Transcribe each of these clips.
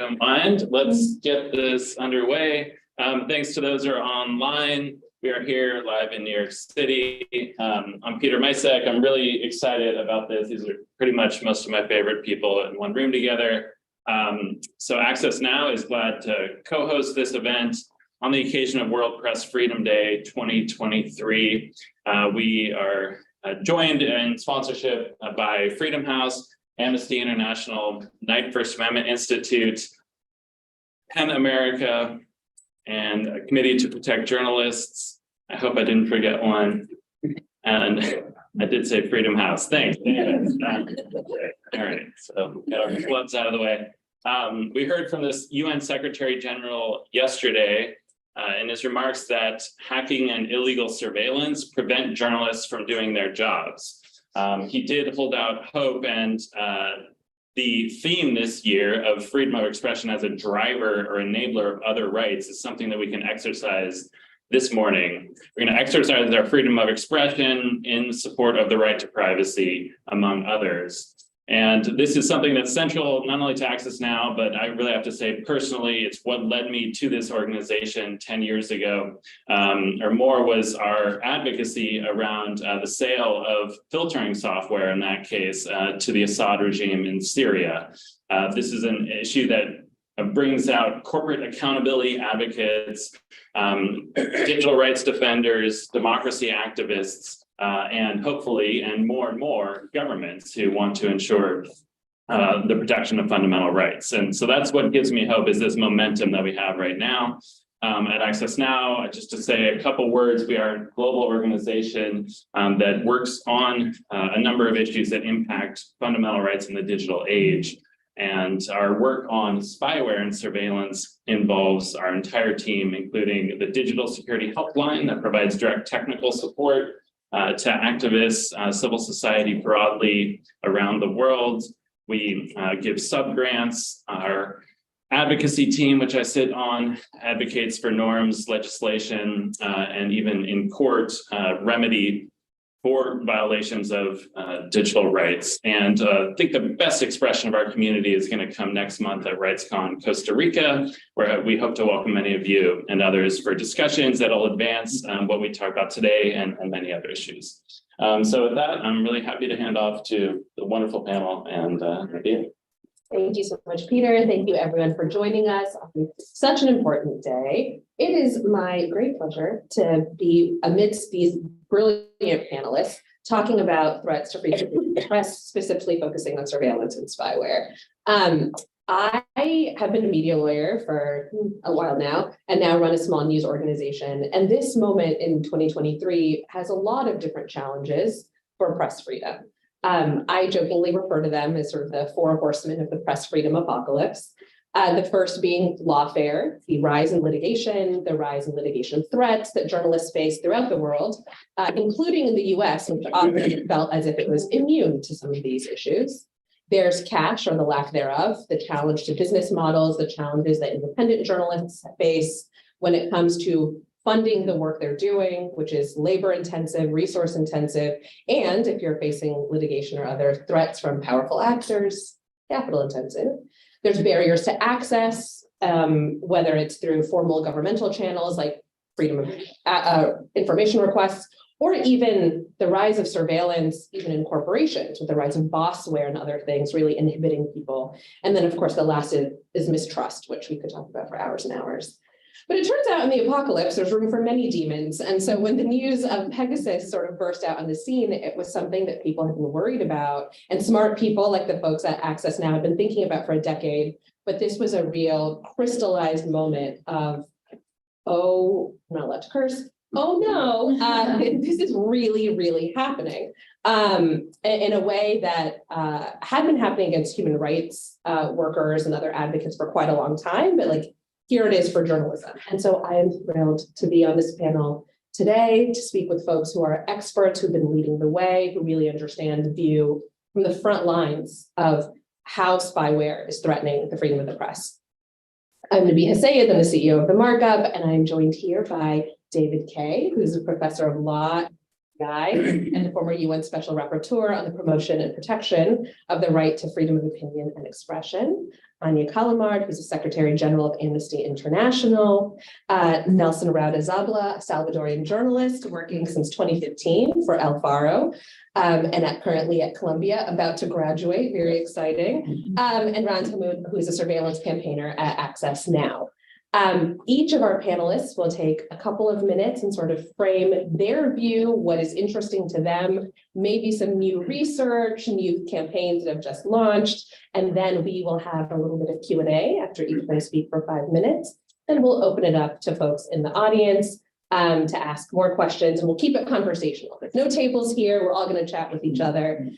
don't mind, let's get this underway. Thanks to those who are online. We are here live in New York City. I'm Peter Misek. I'm really excited about this. These are pretty much most of my favorite people in one room together. So Access Now is glad to co-host this event on the occasion of World Press Freedom Day 2023. We are joined in sponsorship by Freedom House, Amnesty International, Knight First Amendment Institute, PEN America, and a Committee to Protect Journalists. I hope I didn't forget one. And I did say Freedom House. Thanks. All right, so got our clubs out of the way. We heard from this UN Secretary General yesterday in his remarks that hacking and illegal surveillance prevent journalists from doing their jobs. He did hold out hope, and the theme this year of freedom of expression as a driver or enabler of other rights is something that we can exercise this morning. We're going to exercise our freedom of expression in support of the right to privacy, among others. And this is something that's central not only to Access Now, but I really have to say personally, it's what led me to this organization 10 years ago or more, was our advocacy around the sale of filtering software, in that case, to the Assad regime in Syria. This is an issue that brings out corporate accountability advocates, digital rights defenders, democracy activists, and hopefully, and more governments who want to ensure the protection of fundamental rights. And so that's what gives me hope, is this momentum that we have right now. At Access Now, just to say a couple words, we are a global organization that works on a number of issues that impact fundamental rights in the digital age. And our work on spyware and surveillance involves our entire team, including the Digital Security Helpline that provides direct technical support to activists, civil society broadly around the world. We give sub-grants. Our advocacy team, which I sit on, advocates for norms, legislation, and even in court remedy for violations of digital rights. And I think the best expression of our community is going to come next month at RightsCon Costa Rica, where we hope to welcome many of you and others for discussions that'll advance what we talk about today and many other issues. So with that, I'm really happy to hand off to the wonderful panel and Nadia. Thank you so much, Peter. Thank you, everyone, for joining us on such an important day. It is my great pleasure to be amidst these brilliant panelists talking about threats to freedom of the press, specifically focusing on surveillance and spyware. I have been a media lawyer for a while now, and now run a small news organization. And this moment in 2023 has a lot of different challenges for press freedom. I jokingly refer to them as sort of the four horsemen of the press freedom apocalypse. The first being lawfare, the rise in litigation, the rise in litigation threats that journalists face throughout the world, including in the US, which often felt as if it was immune to some of these issues. There's cash, or the lack thereof, the challenge to business models, the challenges that independent journalists face when it comes to funding the work they're doing, which is labor intensive, resource intensive, and if you're facing litigation or other threats from powerful actors, capital intensive. There's barriers to access, whether it's through formal governmental channels like freedom of information requests, or even the rise of surveillance, even in corporations, with the rise of bossware and other things really inhibiting people. And then, of course, the last is mistrust, which we could talk about for hours and hours. But it turns out in the apocalypse, there's room for many demons. And so when the news of Pegasus sort of burst out on the scene, it was something that people had been worried about. And smart people like the folks at Access Now have been thinking about for a decade. But this was a real crystallized moment of, oh, I'm not allowed to curse. Oh, no, this is really, really happening in a way that had been happening against human rights workers and other advocates for quite a long time. But like, here it is for journalism. And so I am thrilled to be on this panel today to speak with folks who are experts, who've been leading the way, who really understand the view from the front lines of how spyware is threatening the freedom of the press. I'm Nadia Sayed, I'm the CEO of The Markup, and I'm joined here by David Kay, who's a professor of law and the former UN Special Rapporteur on the promotion and protection of the right to freedom of opinion and expression. Anya Calamard, who's the Secretary General of Amnesty International. Nelson Raudazabla, a Salvadorian journalist working since 2015 for El Faro, and currently at Columbia, about to graduate, very exciting. And Ran Tamoud, who is a surveillance campaigner at Access Now. Each of our panelists will take a couple of minutes and sort of frame their view, what is interesting to them, maybe some new research, new campaigns that have just launched, and then we will have a little bit of Q&A after each of them speak for 5 minutes. Then we'll open it up to folks in the audience to ask more questions, and we'll keep it conversational. There's no tables here, we're all going to chat with each other.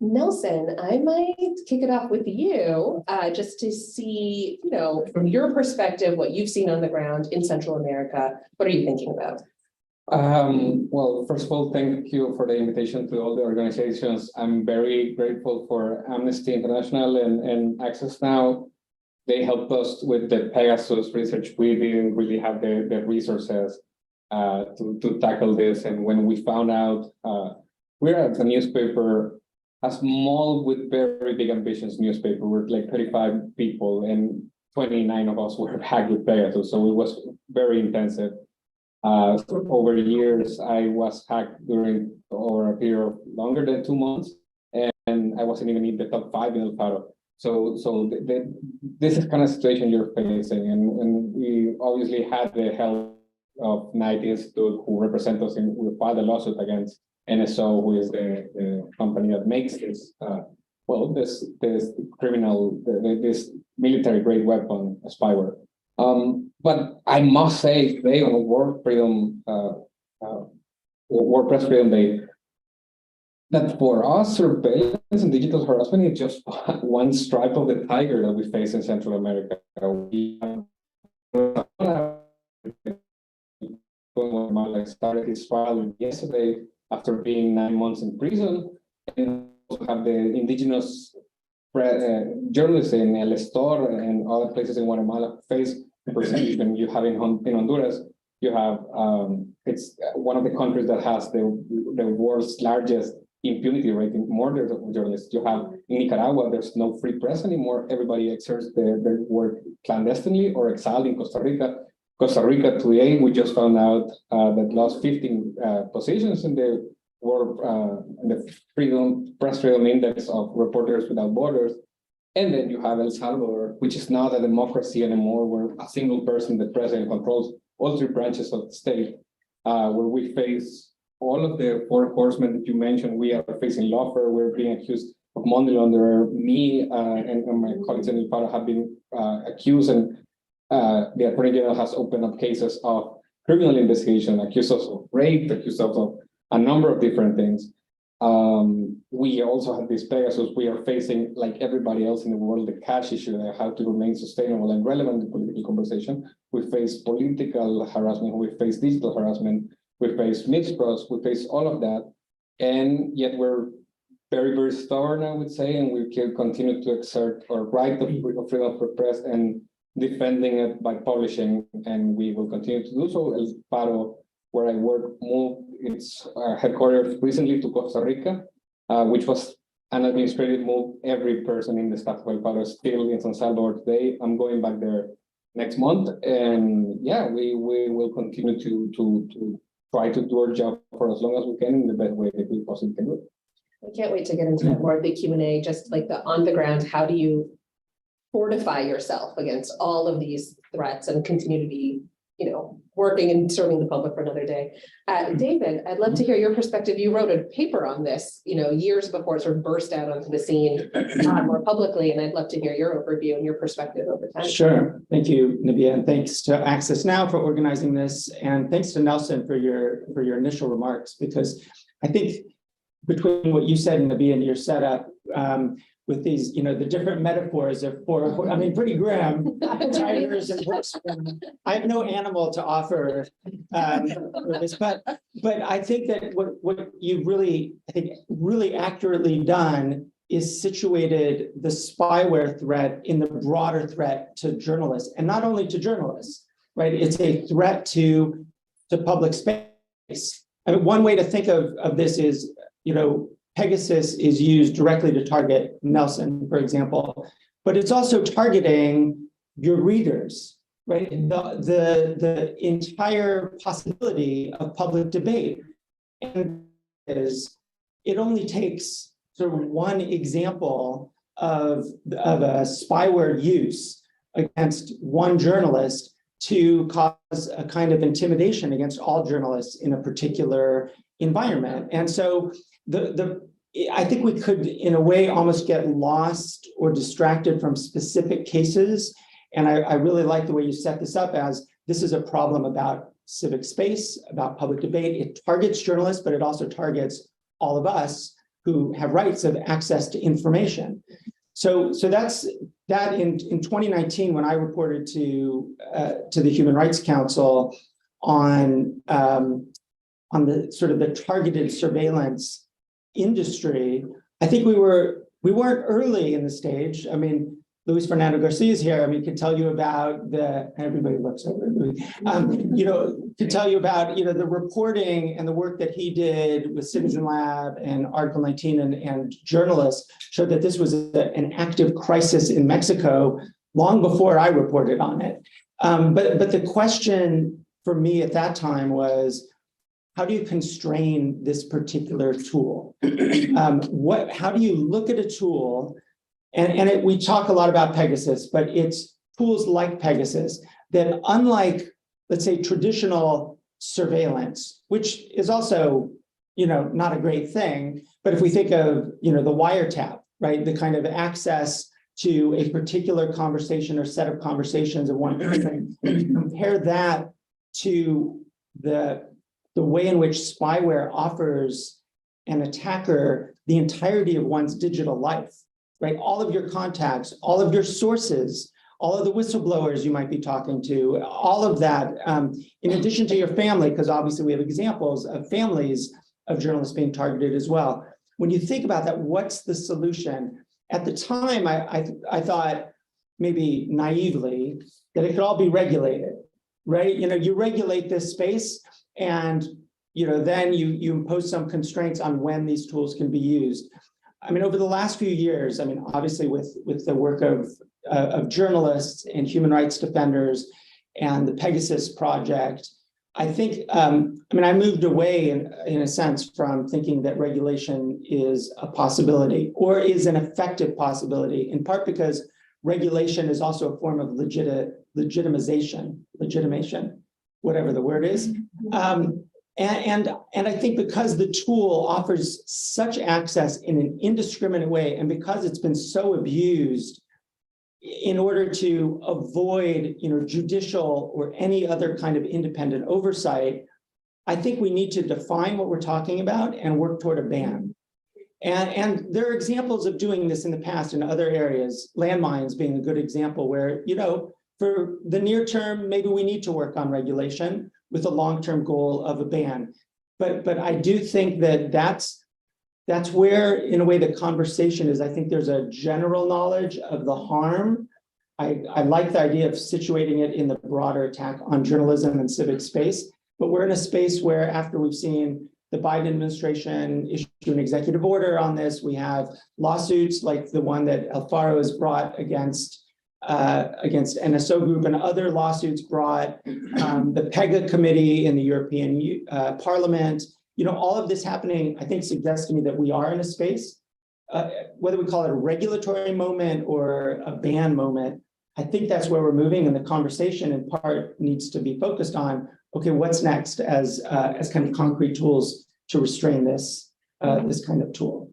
Nelson, I might kick it off with you, just to see, from your perspective, what you've seen on the ground in Central America. What are you thinking about? Well, first of all, thank you for the invitation to all the organizations. I'm very grateful for Amnesty International and Access Now. They helped us with the Pegasus research. We didn't really have the resources to tackle this. And when we found out, we're at a newspaper, a small with very big ambitions newspaper. We're like 35 people and 29 of us were hacked with Pegasus. So it was very intensive. Over years, I was hacked over a period of longer than 2 months, and I wasn't even in the top 5 in El Faro. So this is kind of situation you're facing, and we obviously had the help of Knight Institute, who represent us, and we filed a lawsuit against NSO, who is the company that makes this this military grade weapon, Spyware. But I must say today on World Press Freedom Day, that for us, surveillance and digital harassment is just one stripe of the tiger that we face in Central America. I started his trial yesterday after being 9 months in prison, and also have the indigenous journalists in El Estor and other places in Guatemala face persecution. You have in Honduras, you have it's one of the countries that has the world's largest impunity rate in murder of journalists. You have in Nicaragua, there's no free press anymore. Everybody exerts their work clandestinely or exiled in Costa Rica. Costa Rica today, we just found out that lost 15 positions in the world, in the press freedom index of Reporters Without Borders. And then you have El Salvador, which is not a democracy anymore, where a single person, the president, controls all 3 branches of the state, where we face all of the 4 horsemen that you mentioned. We are facing lawfare. We're being accused of money laundering. Me and my colleagues in El Faro have been accused, and the Attorney General has opened up cases of criminal investigation, accused us of rape, accused us of a number of different things. We also have this Pegasus. We are facing, like everybody else in the world, the cash issue, how to remain sustainable and relevant in political conversation. We face political harassment, we face digital harassment, we face mistrust, we face all of that. And yet we're very, very stubborn, I would say, and we can continue to exert our right of freedom of the press and defending it by publishing, and we will continue to do so. El Faro, where I work, moved its headquarters recently to Costa Rica, which was an administrative move. Every person in the staff of El Faro is still in San Salvador today. I'm going back there next month, and yeah, we will continue to try to do our job for as long as we can in the best way that we possibly can do it. I can't wait to get into that more of the Q&A, just like the on the ground, how do you fortify yourself against all of these threats and continue to be, working and serving the public for another day. David, I'd love to hear your perspective. You wrote a paper on this, years before it sort of burst out onto the scene more publicly, and I'd love to hear your overview and your perspective over time. Sure. Thank you, Nabia, and thanks to Access Now for organizing this, and thanks to Nelson for your initial remarks, because I think between what you said, Nabia, and your setup, with these, the different metaphors of pretty grim, tigers and horsemen. I have no animal to offer for this, but I think that what you really accurately done is situated the spyware threat in the broader threat to journalists, and not only to journalists, right? It's a threat to public space. I mean, one way to think of this is, Pegasus is used directly to target Nelson, for example, but it's also targeting your readers, right? The entire possibility of public debate. And it only takes sort of one example of a spyware use against one journalist to cause a kind of intimidation against all journalists in a particular environment. And so I think we could, in a way, almost get lost or distracted from specific cases. And I really like the way you set this up as this is a problem about civic space, about public debate. It targets journalists, but it also targets all of us who have rights of access to information. So that's that in 2019, when I reported to the Human Rights Council on the sort of the targeted surveillance industry, I think we weren't early in the stage. I mean, Luis Fernando Garcia is here. I mean, could tell you about everybody looks over Luis. Could tell you about the reporting and the work that he did with Citizen Lab and Article 19 and journalists showed that this was an active crisis in Mexico long before I reported on it. But the question for me at that time was, how do you constrain this particular tool? How do you look at a tool? And we talk a lot about Pegasus, but it's tools like Pegasus that, unlike, let's say, traditional surveillance, which is also, not a great thing. But if we think of, the wiretap, right, the kind of access to a particular conversation or set of conversations of one person, compare that to the way in which spyware offers an attacker the entirety of one's digital life. Right, all of your contacts, all of your sources, all of the whistleblowers you might be talking to, all of that, in addition to your family, because obviously we have examples of families of journalists being targeted as well. When you think about that, what's the solution? At the time, I thought, maybe naively, that it could all be regulated, right? You regulate this space, and then you impose some constraints on when these tools can be used. I mean, over the last few years, I mean, obviously with the work of journalists and human rights defenders and the Pegasus Project, I think, I moved away in a sense from thinking that regulation is a possibility or is an effective possibility, in part because regulation is also a form of legitimation, whatever the word is. And I think because the tool offers such access in an indiscriminate way, and because it's been so abused in order to avoid, judicial or any other kind of independent oversight, I think we need to define what we're talking about and work toward a ban. And there are examples of doing this in the past in other areas, landmines being a good example where, for the near term, maybe we need to work on regulation with a long-term goal of a ban. But I do think that's where, in a way, the conversation is. I think there's a general knowledge of the harm. I like the idea of situating it in the broader attack on journalism and civic space, but we're in a space where, after we've seen the Biden administration issue an executive order on this, we have lawsuits like the one that Alfaro has brought against NSO Group, and other lawsuits brought the PEGA committee in the European Parliament. All of this happening, I think, suggests to me that we are in a space, whether we call it a regulatory moment or a ban moment. I think that's where we're moving, and the conversation in part needs to be focused on, okay, what's next as kind of concrete tools to restrain this kind of tool.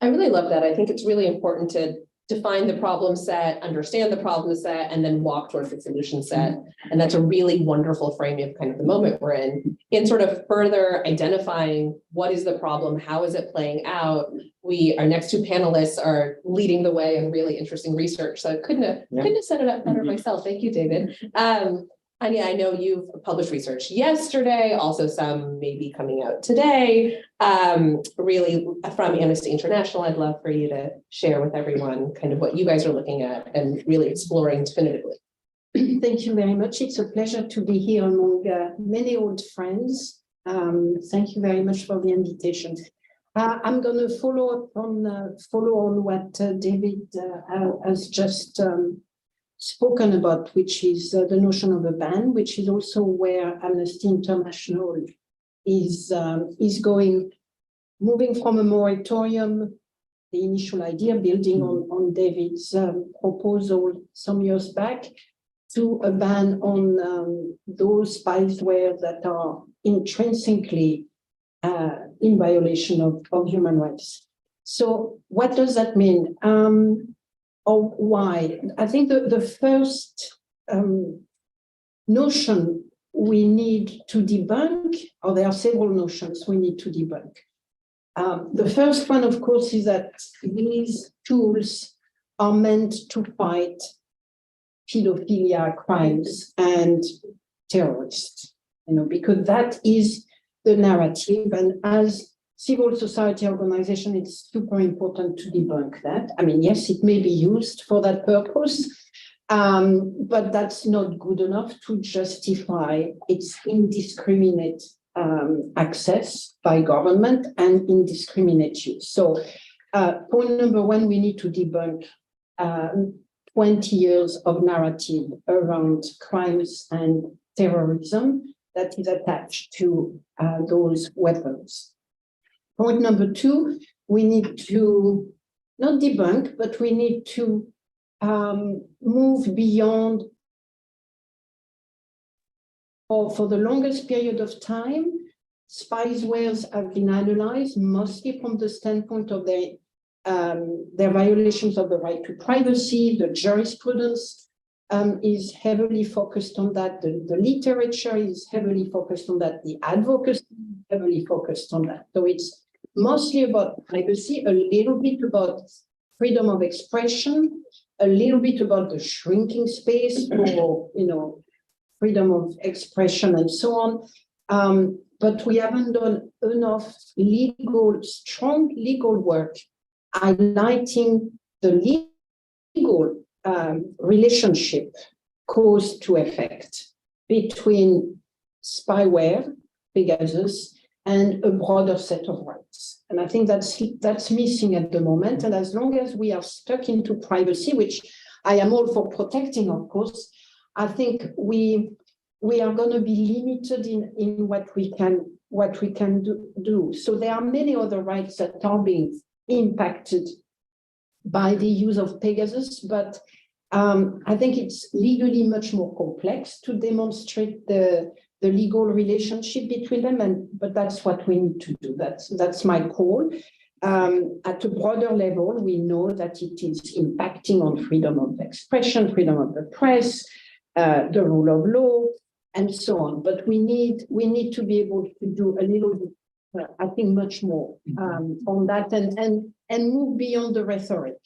I really love that. I think it's really important to define the problem set, understand the problem set, and then walk towards the solution set. And that's a really wonderful framing of kind of the moment we're in sort of further identifying what is the problem, how is it playing out. Our next two panelists are leading the way in really interesting research. So I couldn't have set it up better myself. Thank you, David. Anya, I know you've published research yesterday, also some maybe coming out today, really from Amnesty International. I'd love for you to share with everyone kind of what you guys are looking at and really exploring definitively. Thank you very much. It's a pleasure to be here among many old friends Thank you very much for the invitation. I'm going to follow on what David has just spoken about, which is the notion of a ban, which is also where Amnesty International is going, moving from a moratorium, the initial idea building on David's proposal some years back, to a ban on those spyware that are intrinsically in violation of human rights. So what does that mean? Or why? I think the first notion we need to debunk, or there are several notions we need to debunk. The first one, of course, is that these tools are meant to fight pedophilia crimes and terrorists, because that is the narrative. And as civil society organization, it's super important to debunk that. I mean, yes, it may be used for that purpose, but that's not good enough to justify its indiscriminate access by government and indiscriminate use. So point number one, we need to debunk 20 years of narrative around crimes and terrorism that is attached to those weapons. Point number two, we need to not debunk, but we need to move beyond, or for the longest period of time, spywares have been analyzed mostly from the standpoint of their violations of the right to privacy. The jurisprudence is heavily focused on that. The literature is heavily focused on that. The advocacy is heavily focused on that. So it's mostly about privacy, a little bit about freedom of expression, a little bit about the shrinking space for, freedom of expression and so on. But we haven't done enough strong legal work highlighting the legal relationship, cause to effect, between spyware, Pegasus, and a broader set of rights. And I think that's missing at the moment. And as long as we are stuck into privacy, which I am all for protecting, of course, I think we are going to be limited in what we can do. So there are many other rights that are being impacted by the use of Pegasus, but I think it's legally much more complex to demonstrate the legal relationship between them, but that's what we need to do. That's my call. At a broader level, we know that it is impacting on freedom of expression, freedom of the press, the rule of law, and so on. But we need to be able to do a little bit, I think, much more on that, and move beyond the rhetoric.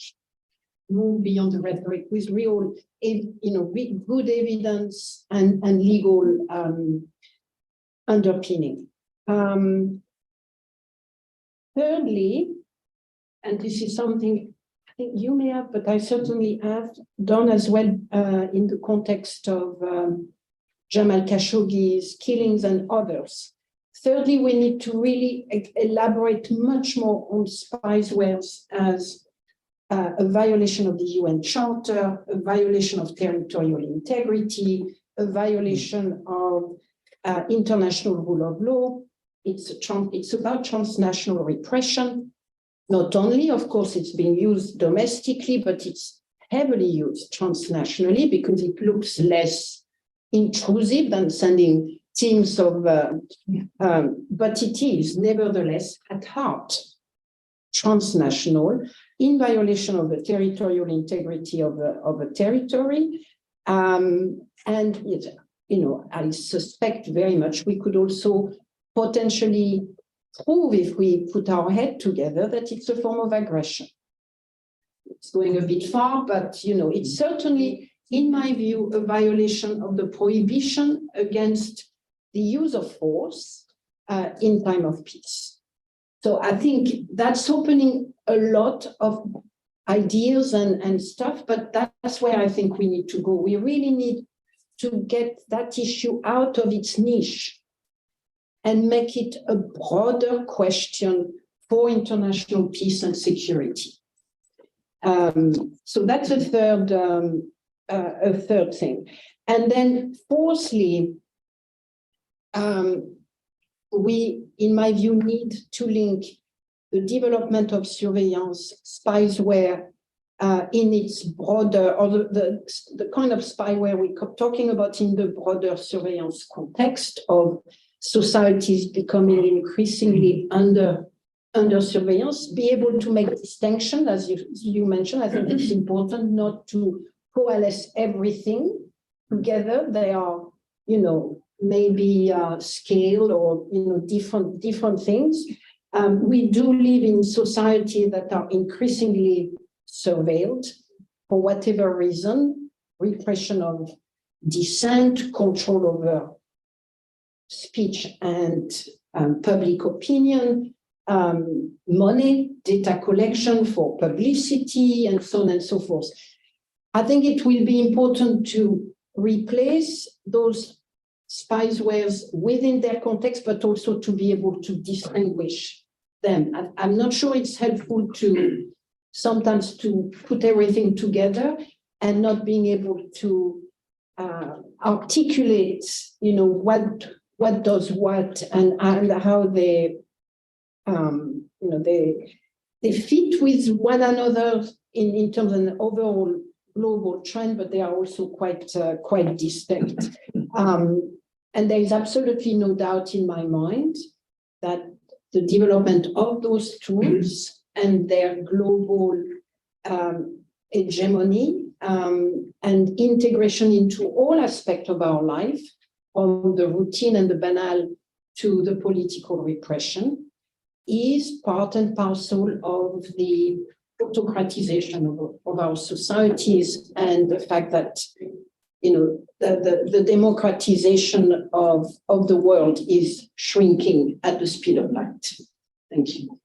Move beyond the rhetoric with real, good evidence and legal underpinning. Thirdly, and this is something I think you may have, but I certainly have done as well in the context of Jamal Khashoggi's killings and others. Thirdly, we need to really elaborate much more on spywares as a violation of the UN Charter, a violation of territorial integrity, a violation of international rule of law. It's about transnational repression. Not only, of course, it's being used domestically, but it's heavily used transnationally because it looks less intrusive than sending teams of, but it is nevertheless at heart transnational, in violation of the territorial integrity of a territory. And I suspect very much we could also potentially prove, if we put our head together, that it's a form of aggression. It's going a bit far, but it's certainly, in my view, a violation of the prohibition against the use of force in time of peace. So I think that's opening a lot of ideas and stuff, but that's where I think we need to go. We really need to get that issue out of its niche and make it a broader question for international peace and security. So that's a third thing. And then fourthly, we, in my view, need to link the development of surveillance, spyware, in its broader, or the kind of spyware we're talking about in the broader surveillance context of societies becoming increasingly under surveillance, be able to make distinction, as you mentioned. I think it's important not to coalesce everything together. They are, maybe scale or, different things. We do live in society that are increasingly surveilled for whatever reason, repression of dissent, control over speech and public opinion, money, data collection for publicity, and so on and so forth. I think it will be important to replace those spywares within their context, but also to be able to distinguish them. I'm not sure it's helpful to sometimes to put everything together and not being able to articulate, what does what and how they fit with one another in terms of an overall global trend, but they are also quite distinct. And there is absolutely no doubt in my mind that the development of those tools and their global hegemony and integration into all aspects of our life, from the routine and the banal to the political repression, is part and parcel of the autocratization of our societies, and the fact that the democratization of the world is shrinking at the speed of light. Thank you.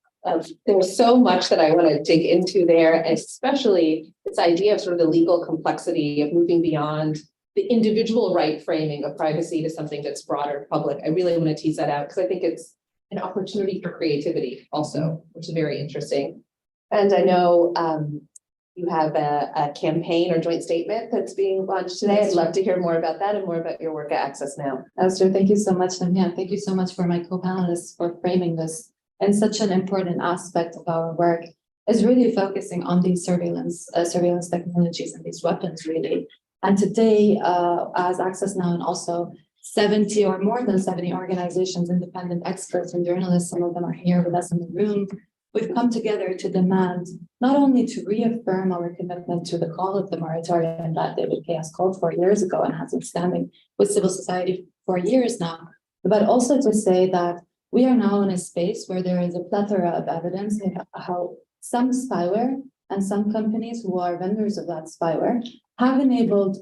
There's so much that I want to dig into there, especially this idea of sort of the legal complexity of moving beyond the individual right framing of privacy to something that's broader public. I really want to tease that out because I think it's an opportunity for creativity also, which is very interesting. And I know you have a campaign or joint statement that's being launched today. I'd love to hear more about that and more about your work at Access Now. Esther, thank you so much. And yeah, thank you so much for my co-panelists for framing this. And such an important aspect of our work is really focusing on these surveillance technologies and these weapons, really. And today, as Access Now and also 70 or more than 70 organizations, independent experts and journalists, some of them are here with us in the room, we've come together to demand not only to reaffirm our commitment to the call of the moratorium that David Chaos called for years ago and has been standing with civil society for years now, but also to say that we are now in a space where there is a plethora of evidence of how some spyware and some companies who are vendors of that spyware have enabled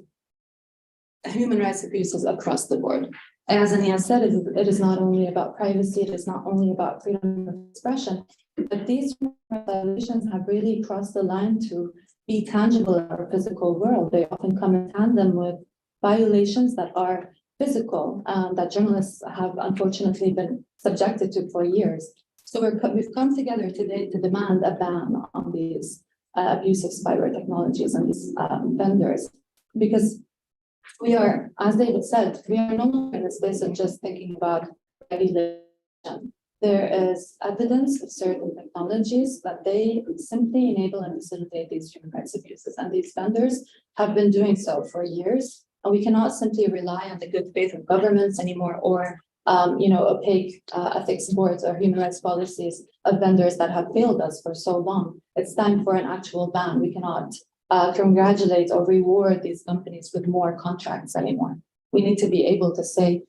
human rights abuses across the board. As Ania said, it is not only about privacy, it is not only about freedom of expression, but these violations have really crossed the line to be tangible in our physical world. They often come in tandem with violations that are physical, that journalists have unfortunately been subjected to for years. So we've come together today to demand a ban on these abusive spyware technologies and these vendors, because we are, as David said, we are no longer in the space of just thinking about regulation. There is evidence of certain technologies that they simply enable and facilitate these human rights abuses, and these vendors have been doing so for years. And we cannot simply rely on the good faith of governments anymore, or opaque ethics boards or human rights policies of vendors that have failed us for so long. It's time for an actual ban. We cannot congratulate or reward these companies with more contracts anymore. We need to be able to say,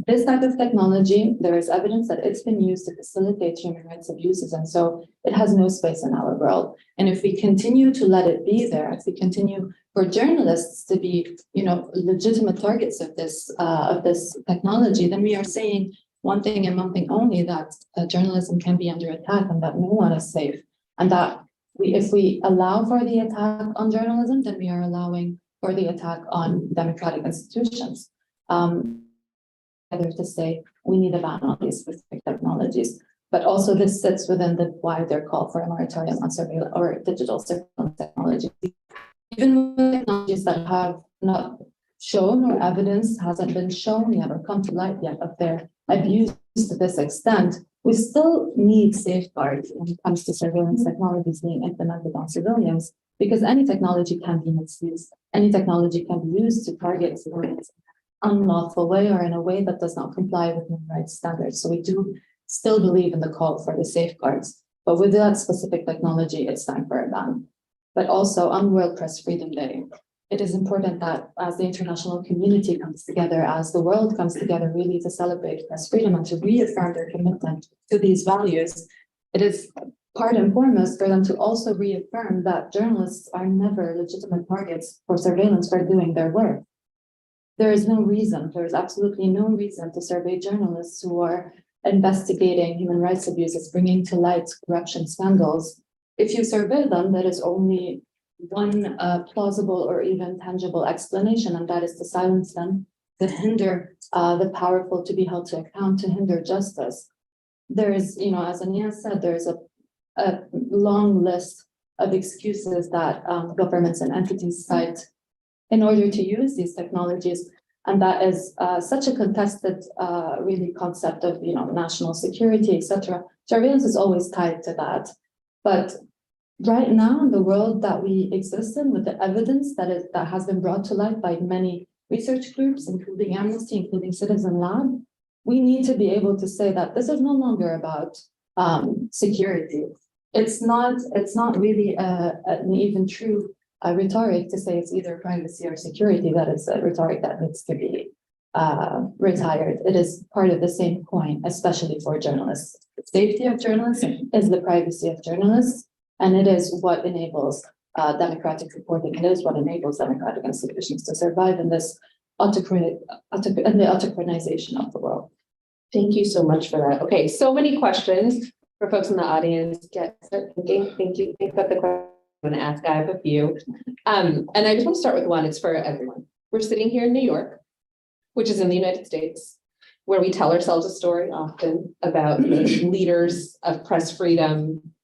this type of technology, there is evidence that it's been used to facilitate human rights abuses, and so it has no space in our world. And if we continue to let it be there, if we continue for journalists to be, legitimate targets of this technology, then we are saying one thing and one thing only, that journalism can be under attack and that no one is safe, and that if we allow for the attack on journalism, then we are allowing for the attack on democratic institutions. together to say, we need a ban on these specific technologies. But also this sits within the wider call for a moratorium on surveillance or digital surveillance technology. Even with technologies that have not shown or evidence hasn't been shown yet or come to light yet of their abuse to this extent, we still need safeguards when it comes to surveillance technologies being implemented on civilians, because any technology can be misused. Any technology can be used to target civilians in an unlawful way or in a way that does not comply with human rights standards. So we do still believe in the call for the safeguards, but with that specific technology, it's time for a ban. But also on World Press Freedom Day, it is important that as the international community comes together, as the world comes together really to celebrate press freedom and to reaffirm their commitment to these values, it is part and foremost for them to also reaffirm that journalists are never legitimate targets for surveillance for doing their work. There is no reason, there is absolutely no reason to survey journalists who are investigating human rights abuses, bringing to light corruption scandals. If you survey them, there is only one plausible or even tangible explanation, and that is to silence them, to hinder the powerful to be held to account, to hinder justice. There is, as Ania said, there is a long list of excuses that governments and entities cite in order to use these technologies. And that is such a contested, really concept of, national security, etc. Surveillance is always tied to that. But right now, in the world that we exist in, with the evidence that has been brought to light by many research groups, including Amnesty, including Citizen Lab, we need to be able to say that this is no longer about security. It's not really an even true rhetoric to say it's either privacy or security. That is a rhetoric that needs to be retired. It is part of the same coin, especially for journalists. The safety of journalists is the privacy of journalists, and it is what enables democratic reporting. It is what enables democratic institutions to survive in this autocratization of the world. Thank you so much for that. Okay, so many questions for folks in the audience. Start thinking. Thank you. Think about the question I'm going to ask. I have a few. And I just want to start with one. It's for everyone. We're sitting here in New York, which is in the United States, where we tell ourselves a story often about leaders of press freedom.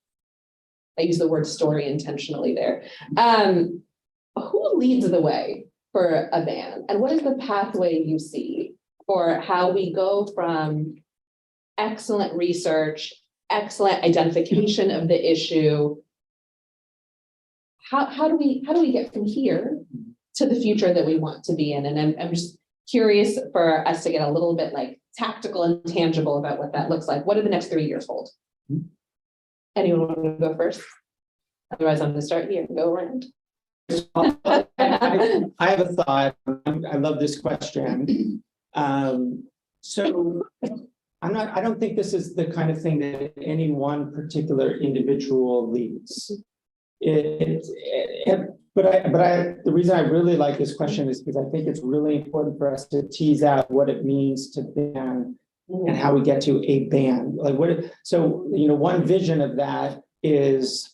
I use the word story intentionally there. Who leads the way for a ban? And what is the pathway you see for how we go from excellent research, excellent identification of the issue? How do we get from here to the future that we want to be in? And I'm just curious for us to get a little bit like tactical and tangible about what that looks like. What do the next 3 years hold? Anyone want to go first? Otherwise, I'm going to start here and go around. I have a thought. I love this question. So I don't think this is the kind of thing that any one particular individual leads. The reason I really like this question is because I think it's really important for us to tease out what it means to ban and how we get to a ban. One vision of that is,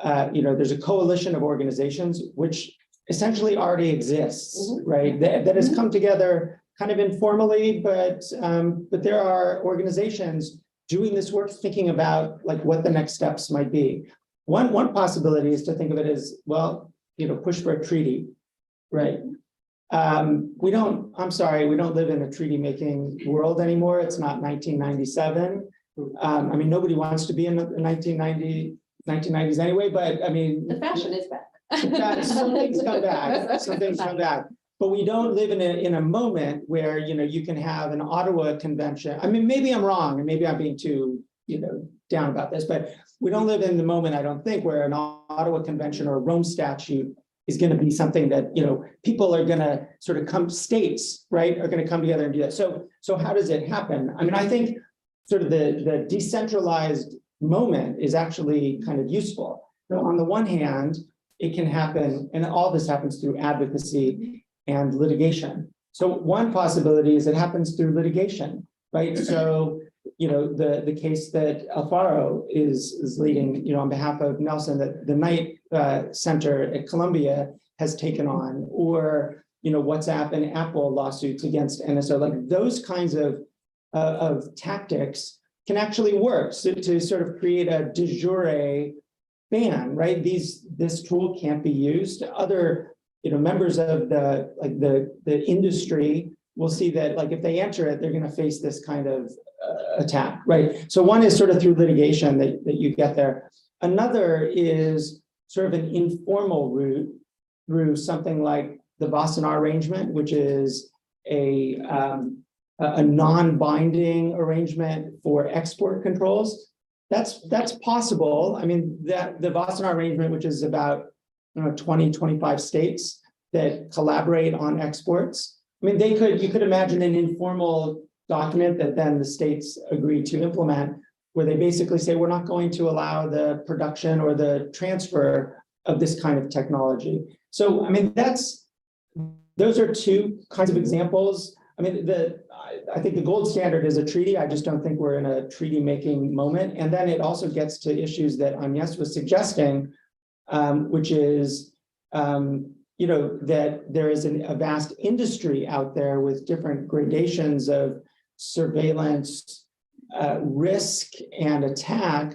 there's a coalition of organizations which essentially already exists, right? That has come together kind of informally, but there are organizations doing this work, thinking about like what the next steps might be. One possibility is to think of it as, push for a treaty, right? We don't live in a treaty-making world anymore. It's not 1997. Nobody wants to be in the 1990s anyway, but The fashion is back. Some things come back. But we don't live in a moment where, you can have an Ottawa convention. Maybe I'm wrong, and maybe I'm being too, down about this, but we don't live in the moment, I don't think, where an Ottawa convention or a Rome statute is going to be something that, people are going to sort of states, right, are going to come together and do that. So how does it happen? I think sort of the decentralized moment is actually kind of useful. So on the one hand, it can happen, and all this happens through advocacy and litigation. So one possibility is it happens through litigation, right? So, the case that Alfaro is leading, on behalf of Nelson, that the Knight Center at Columbia has taken on, or WhatsApp and Apple lawsuits against NSO, like those kinds of tactics can actually work to sort of create a de jure ban, right? This tool can't be used. Other, members of the industry will see that, like, if they enter it, they're going to face this kind of attack, right? So one is sort of through litigation that you get there. Another is sort of an informal route through something like the Boston arrangement, which is a non-binding arrangement for export controls. That's possible. I mean, the Boston arrangement, which is about 20, 25 states that collaborate on exports. I mean, you could imagine an informal document that then the states agree to implement, where they basically say, we're not going to allow the production or the transfer of this kind of technology. So, I mean, those are two kinds of examples. I mean, I think the gold standard is a treaty. I just don't think we're in a treaty-making moment. And then it also gets to issues that Agnes was suggesting, which is, that there is a vast industry out there with different gradations of surveillance, risk and attack.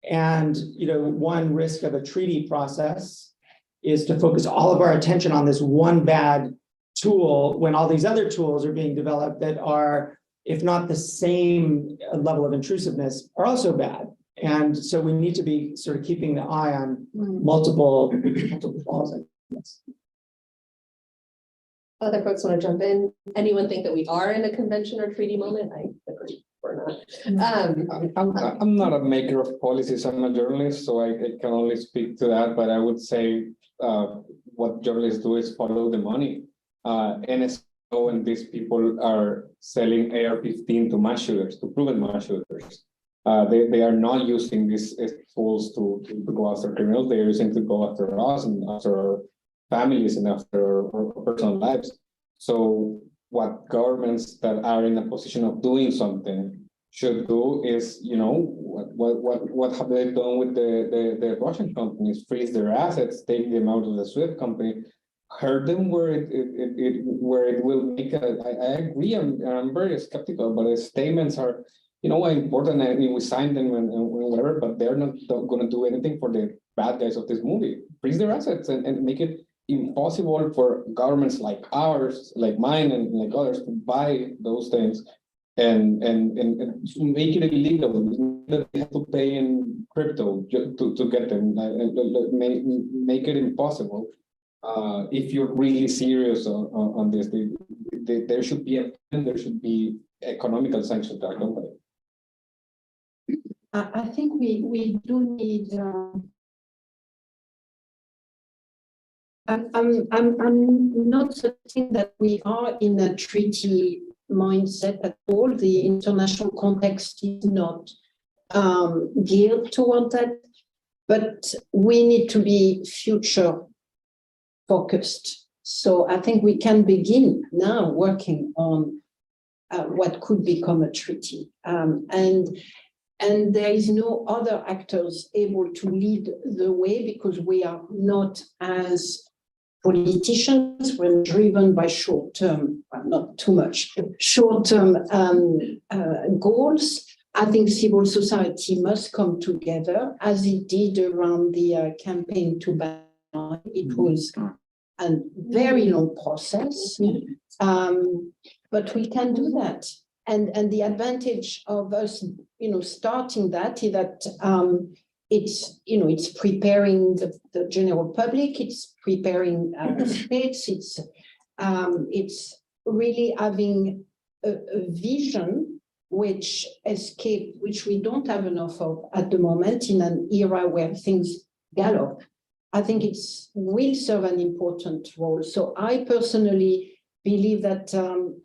And, one risk of a treaty process is to focus all of our attention on this one bad tool when all these other tools are being developed that are, if not the same level of intrusiveness, are also bad. And so we need to be sort of keeping the eye on multiple balls, I guess. Other folks want to jump in? Anyone think that we are in a convention or treaty moment? I agree, we're not. I'm not a maker of policies. I'm a journalist, so I can only speak to that. But I would say what journalists do is follow the money. NSO and these people are selling AR-15 to mass shooters, to proven mass shooters. They are not using these tools to go after criminals. They are using to go after us and after our families and after our personal lives. So what governments that are in a position of doing something should do is, what have they done with the Russian companies? Freeze their assets, take them out of the SWIFT company, hurt them where it will make I agree. I'm very skeptical, but the statements are, important. I mean, we signed them and whatever, but they're not going to do anything for the bad guys of this movie. Freeze their assets and make it impossible for governments like ours, like mine, and like others to buy those things and make it illegal. They have to pay in crypto to get them. Make it impossible. If you're really serious on this, there should be economical sanctions to our company. I think we do need. I'm not certain that we are in a treaty mindset at all. The international context is not geared toward that, but we need to be future focused. So I think we can begin now working on what could become a treaty. And there is no other actors able to lead the way because we are not as politicians, we're driven by short-term, well, not too much, short-term goals. I think civil society must come together as it did around the campaign to ban. It was a very long process, but we can do that. And the advantage of us, starting that is that it's preparing the general public, it's preparing states, it's really having a vision which we don't have enough of at the moment in an era where things gallop. I think will serve an important role. So I personally believe that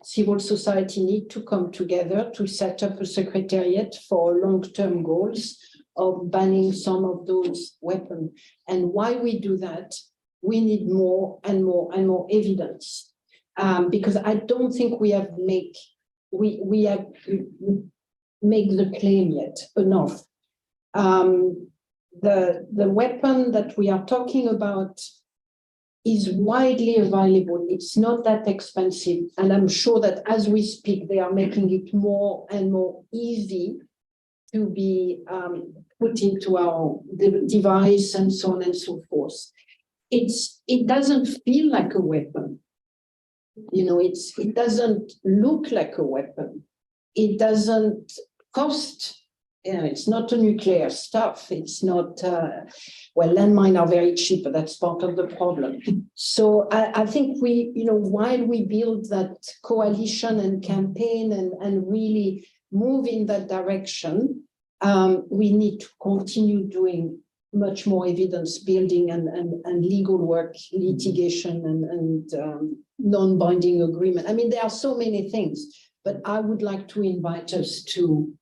civil society need to come together to set up a secretariat for long-term goals of banning some of those weapons. And why we do that, we need more and more and more evidence. Because I don't think we have make the claim yet enough. The weapon that we are talking about is widely available. It's not that expensive. And I'm sure that as we speak, they are making it more and more easy to be put into our device and so on and so forth. It doesn't feel like a weapon. You know, it doesn't look like a weapon. It doesn't cost. You know, it's not a nuclear stuff. It's not, well, landmines are very cheap, but that's part of the problem. So I think we, you know, while we build that coalition and campaign and really move in that direction, we need to continue doing much more evidence building and legal work, litigation and non-binding agreement. I mean, there are so many things, but I would like to invite us to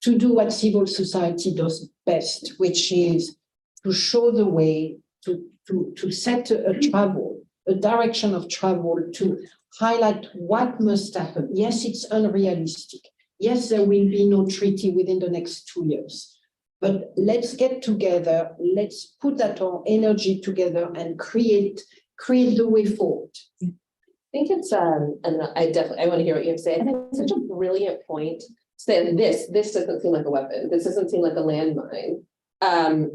do what civil society does best, which is to show the way, to set a direction of travel, to highlight what must happen. Yes, it's unrealistic. Yes, there will be no treaty within the next 2 years. But let's get together, let's put that our energy together and create the way forward. I think it's and I want to hear what you have to say. I think it's such a brilliant point. Say this doesn't seem like a weapon. This doesn't seem like a landmine.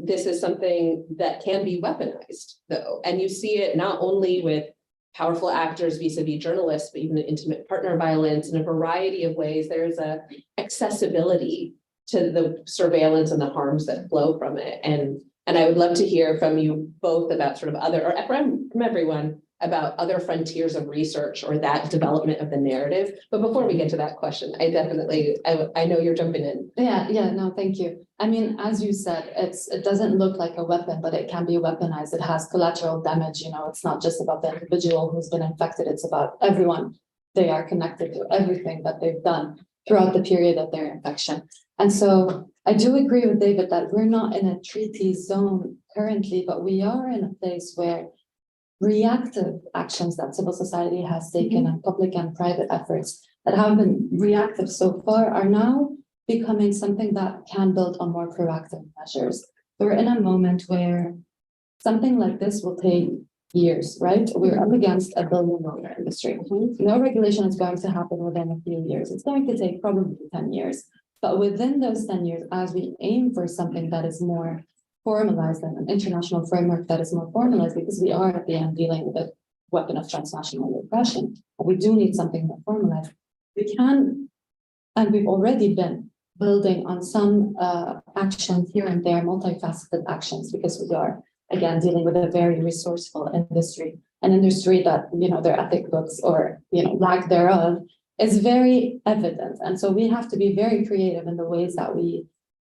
This is something that can be weaponized, though, and you see it not only with powerful actors vis-a-vis journalists, but even intimate partner violence in a variety of ways. There's a accessibility to the surveillance and the harms that flow from it, and I would love to hear from you both about sort of other, or from everyone, about other frontiers of research or that development of the narrative. But before we get to that question, I know you're jumping in. Yeah, no, thank you. I mean, as you said, it doesn't look like a weapon, but it can be weaponized. It has collateral damage. You know, it's not just about the individual who's been infected. It's about everyone. They are connected to everything that they've done throughout the period of their infection. And so I do agree with David that we're not in a treaty zone currently, but we are in a place where reactive actions that civil society has taken and public and private efforts that have been reactive so far are now becoming something that can build on more proactive measures. We're in a moment where something like this will take years, right? We're up against $1 billion industry. No regulation is going to happen within a few years. It's going to take probably 10 years. But within those 10 years, as we aim for something that is more formalized and an international framework that is more formalized, because we are at the end dealing with a weapon of transnational repression. We do need something more formalized. We can, and we've already been building on some actions here and there, multifaceted actions, because we are, again, dealing with a very resourceful industry, an industry that, you know, their ethic books or, you know, lack thereof is very evident. And so we have to be very creative in the ways that we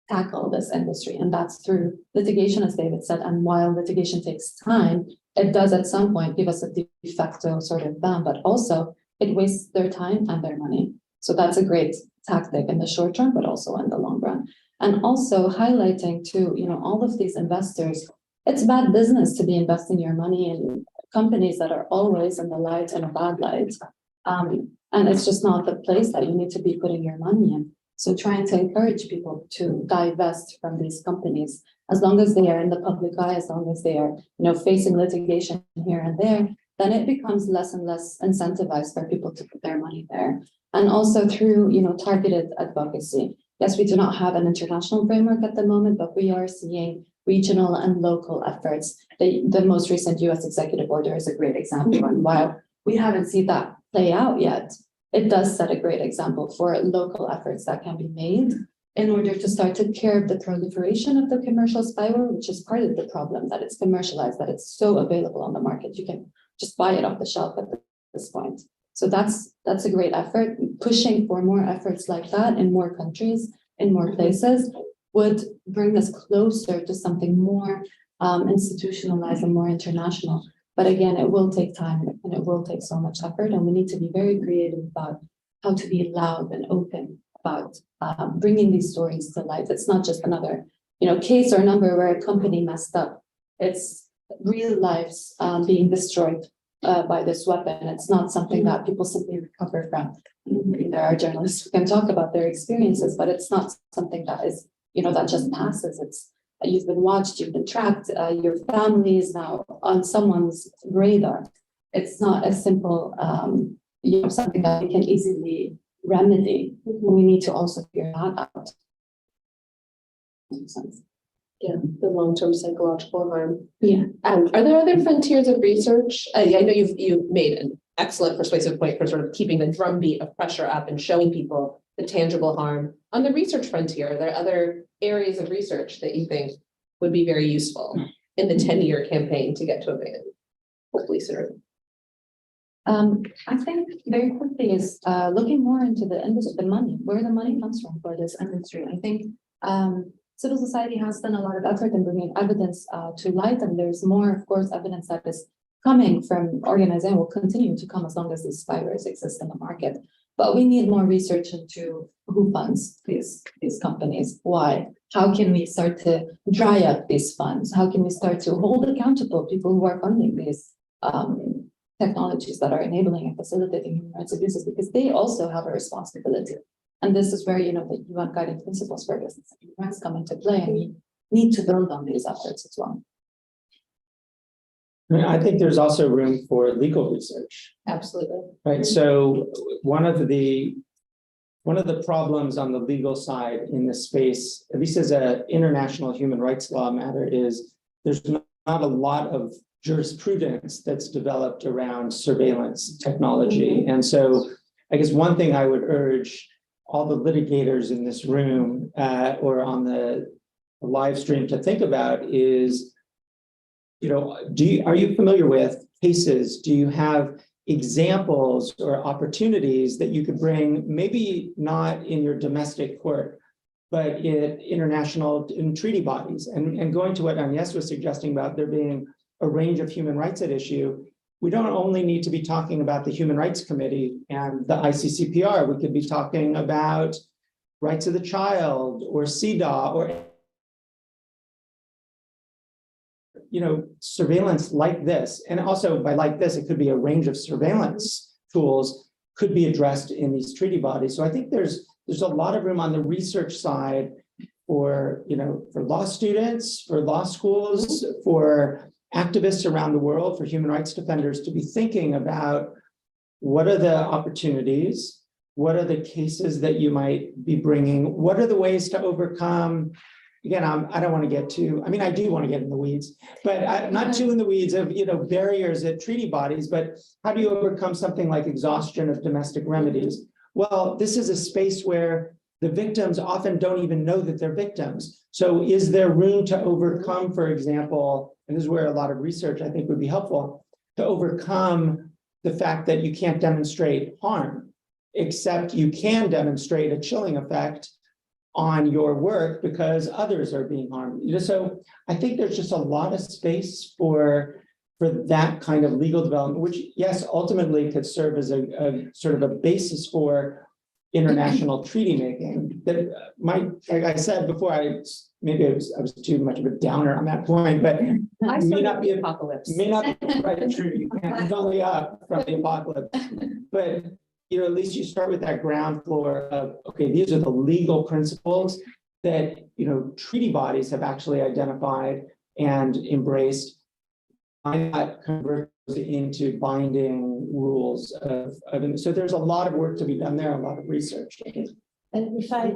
tackle this industry, and that's through litigation, as David said. And while litigation takes time, it does at some point give us a de facto sort of ban, but also it wastes their time and their money. So that's a great tactic in the short term, but also in the long run. And also highlighting to, you know, all of these investors, it's bad business to be investing your money in companies that are always in the light and a bad light. And it's just not the place that you need to be putting your money in. So trying to encourage people to divest from these companies, as long as they are in the public eye, as long as they are, you know, facing litigation here and there, then it becomes less and less incentivized for people to put their money there. And also through, you know, targeted advocacy. Yes, we do not have an international framework at the moment, but we are seeing regional and local efforts. The most recent US executive order is a great example. And while we haven't seen that play out yet, it does set a great example for local efforts that can be made in order to start to curb the proliferation of the commercial spyware, which is part of the problem, that it's commercialized, that it's so available on the market. You can just buy it off the shelf at this point. So that's a great effort. Pushing for more efforts like that in more countries, in more places, would bring us closer to something more institutionalized and more international. But again, it will take time and it will take so much effort, and we need to be very creative about how to be loud and open about bringing these stories to light. It's not just another, you know, case or number where a company messed up. It's real lives being destroyed by this weapon. It's not something that people simply recover from. There are journalists who can talk about their experiences, but it's not something that is, you know, that just passes. you've been watched, you've been tracked, your family is now on someone's radar. It's not a simple, something that we can easily remedy. We need to also figure that out. Makes sense. Yeah, the long-term psychological harm. Yeah. Are there other frontiers of research? I know you've made an excellent persuasive point for sort of keeping the drumbeat of pressure up and showing people the tangible harm. On the research frontier, are there other areas of research that you think would be very useful in the 10-year campaign to get to a ban? Hopefully sooner. I think very quickly is looking more into the industry, the money, where the money comes from for this industry. I think civil society has done a lot of effort in bringing evidence to light, and there's more, of course, evidence that is coming from organizing, will continue to come as long as these spywares exist in the market. But we need more research into who funds these companies, why, how can we start to dry up these funds? How can we start to hold accountable people who are funding these technologies that are enabling and facilitating human rights abuses, because they also have a responsibility. And this is where, the UN guiding principles for business and human rights come into play, and we need to build on these efforts as well. I think there's also room for legal research, Absolutely. right? So one of the problems on the legal side in this space, at least as an international human rights law matter, is there's not a lot of jurisprudence that's developed around surveillance technology. And so I guess one thing I would urge all the litigators in this room or on the live stream to think about is, are you familiar with cases? Do you have examples or opportunities that you could bring, maybe not in your domestic court, but in treaty bodies? And going to what Agnes was suggesting about there being a range of human rights at issue, we don't only need to be talking about the Human Rights Committee and the ICCPR. We could be talking about rights of the child or CEDAW or surveillance like this. And also by like this, it could be a range of surveillance tools could be addressed in these treaty bodies. So I think there's a lot of room on the research side for law students, for law schools, for activists around the world, for human rights defenders to be thinking about what are the opportunities, what are the cases that you might be bringing, what are the ways to overcome. Again, I don't want to get too, I do want to get in the weeds, but not too in the weeds of, barriers at treaty bodies, but how do you overcome something like exhaustion of domestic remedies? Well, this is a space where the victims often don't even know that they're victims. So is there room to overcome, for example, and this is where a lot of research I think would be helpful, to overcome the fact that you can't demonstrate harm, except you can demonstrate a chilling effect on your work because others are being harmed. So I think there's just a lot of space for that kind of legal development, which yes, ultimately could serve as a sort of a basis for international treaty making that might, like I said before, I was too much of a downer on that point, but may not be apocalypse. May not be right, true. You can't only up from the apocalypse, but at least you start with that ground floor of, okay, these are the legal principles that treaty bodies have actually identified and embraced. Why not convert those into binding rules so there's a lot of work to be done there, a lot of research. And if I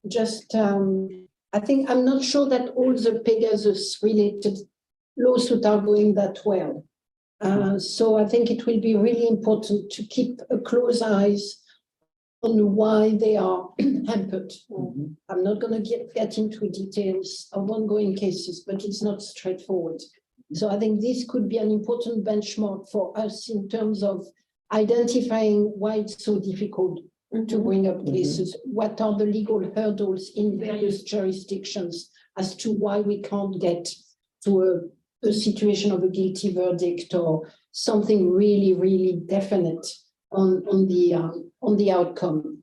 just, I think I'm not sure that all the Pegasus-related lawsuits are going that well. So I think it will be really important to keep a close eyes on why they are hampered. I'm not going to get into details of ongoing cases, but it's not straightforward. So I think this could be an important benchmark for us in terms of identifying why it's so difficult to bring up cases. What are the legal hurdles in various jurisdictions as to why we can't get to a situation of a guilty verdict or something really, really definite on the outcome.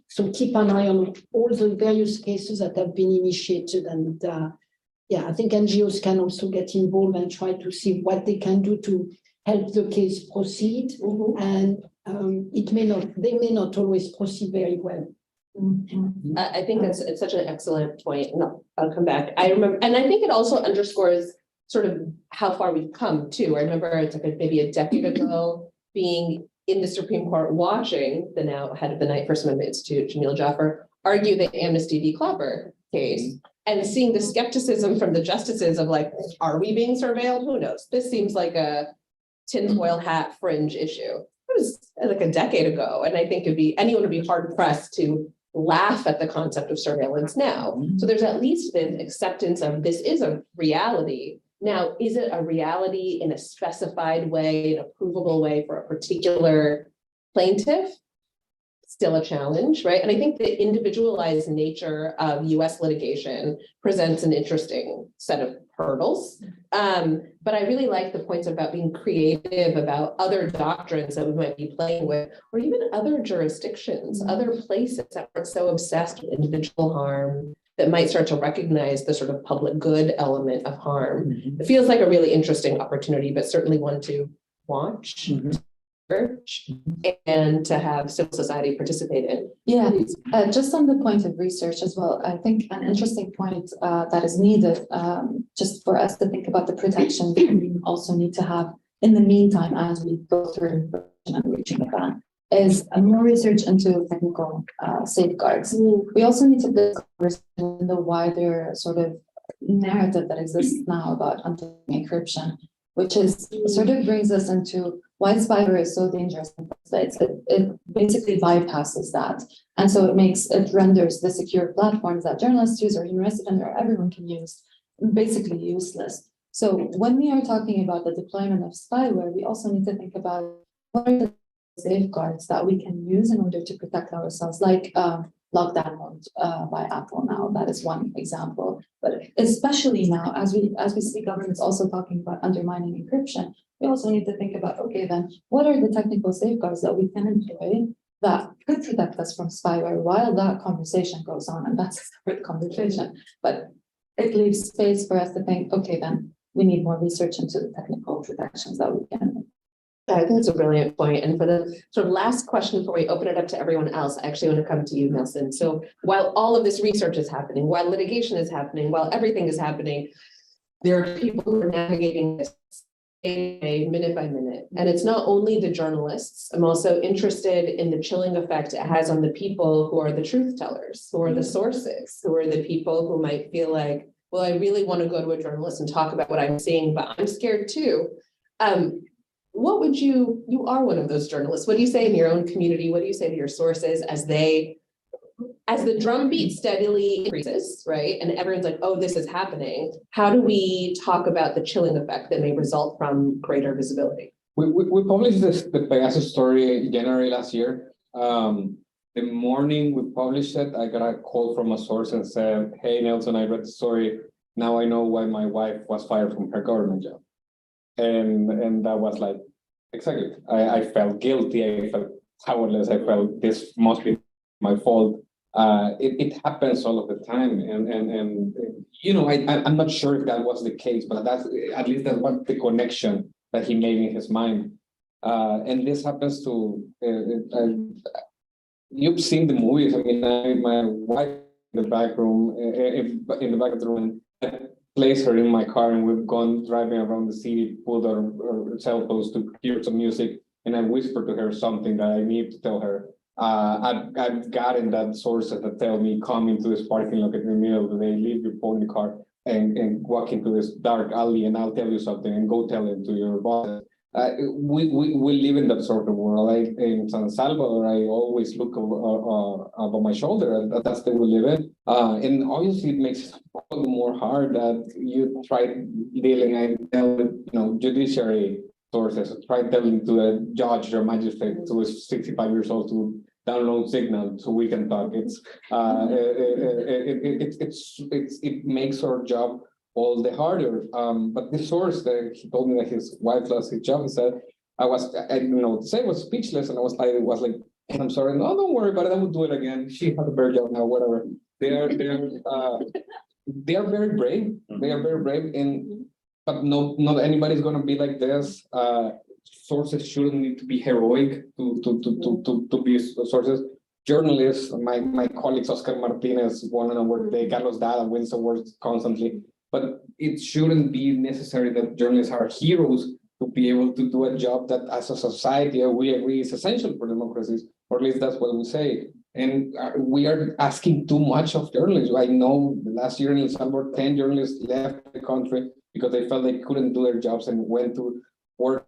So keep an eye on all the various cases that have been initiated, and I think NGOs can also get involved and try to see what they can do to help the case proceed. And they may not always proceed very well. I think it's such an excellent point. No, I'll come back. I remember, and I think it also underscores sort of how far we've come too. I remember it's like maybe a decade ago being in the Supreme Court watching the now head of the First Amendment Institute, Jamil Jaffer, argue the Amnesty v. Clapper case and seeing the skepticism from the justices of like, are we being surveilled? Who knows? This seems like a tinfoil hat fringe issue. It was like a decade ago. And I think anyone would be hard pressed to laugh at the concept of surveillance now. So there's at least been acceptance of this is a reality. Now, is it a reality in a specified way, an approvable way for a particular plaintiff? Still a challenge, right? And I think the individualized nature of US litigation presents an interesting set of hurdles. But I really like the points about being creative about other doctrines that we might be playing with, or even other jurisdictions, other places that aren't so obsessed with individual harm that might start to recognize the sort of public good element of harm. It feels like a really interesting opportunity, but certainly one to watch. And to have civil society participate in. Yeah, just on the point of research as well, I think an interesting point that is needed just for us to think about the protection we also need to have in the meantime as we go through and reaching the ban is more research into technical safeguards. We also need to discuss the wider sort of narrative that exists now about anti-encryption, which is sort of brings us into why spyware is so dangerous in the first place. It basically bypasses that. And so it renders the secure platforms that journalists use or university or everyone can use basically useless. So when we are talking about the deployment of spyware, we also need to think about what are the safeguards that we can use in order to protect ourselves, like lockdown mode by Apple now. That is one example. But especially now, as we see governments also talking about undermining encryption, we also need to think about, okay, then what are the technical safeguards that we can employ that could protect us from spyware while that conversation goes on? And that's a separate conversation. But it leaves space for us to think, okay, then we need more research into the technical protections that we can. I think it's a brilliant point. And for the sort of last question before we open it up to everyone else, I actually want to come to you, Nelson. So while all of this research is happening, while litigation is happening, while everything is happening, there are people who are navigating this minute by minute. And it's not only the journalists. I'm also interested in the chilling effect it has on the people who are the truth tellers, who are the sources, who are the people who might feel like, well, I really want to go to a journalist and talk about what I'm seeing, but I'm scared too. What would you are one of those journalists. What do you say in your own community? What do you say to your sources as the drumbeat steadily increases, right? And everyone's like, oh, this is happening. How do we talk about the chilling effect that may result from greater visibility? We published the Pegasus story in January last year. The morning we published it, I got a call from a source and said, hey, Nelson, I read the story. Now I know why my wife was fired from her government job. And that was like, exactly. I felt guilty. I felt powerless. I felt this must be my fault. It happens all of the time. And you know, I'm not sure if that was the case, but that's at least that was the connection that he made in his mind. And this happens to, you've seen the movies. I mean, my wife in the back room, in the back of the room, place her in my car and we've gone driving around the city, put our cell phones to hear some music, and I whisper to her something that I need to tell her. I've gotten that sources that tell me come into this parking lot in the middle of the day, leave your phone in the car and walk into this dark alley and I'll tell you something and go tell it to your boss. We live in that sort of world. In San Salvador, I always look over my shoulder, and that's the we live in. And obviously, it makes it more hard that you try dealing and tell judiciary sources, try telling to a judge or magistrate who is 65 years old to download Signal so we can talk. It makes our job all the harder. But the source that he told me that his wife lost his job, he said, I didn't know what to say, I was speechless, and I was like, I'm sorry, no, don't worry about it, I will do it again. She has a better job now, whatever. They are very brave. They are very brave, but not anybody's gonna be like this. Sources shouldn't need to be heroic to be sources. journalists, my colleagues, Oscar Martinez won an award today, Carlos Dada wins awards constantly, but it shouldn't be necessary that journalists are heroes to be able to do a job that as a society we agree is essential for democracies, or at least that's what we say. And we are asking too much of journalists. I know last year in El Salvador, 10 journalists left the country because they felt they couldn't do their jobs and went to work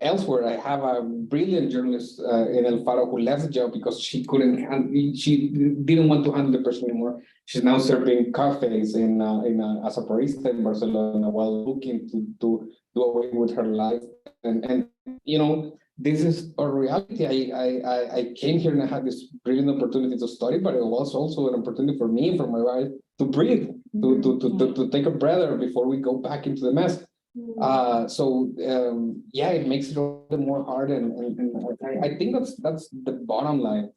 elsewhere. I have a brilliant journalist in El Faro who left the job because she didn't want to handle the person anymore. She's now serving cafes as a barista in Barcelona while looking to do away with her life. And you know, this is a reality. I came here and I had this brilliant opportunity to study, but it was also an opportunity for me and for my wife to breathe, to take a breather before we go back into the mess. Yeah, it makes it a little more hard, and I think that's the bottom line.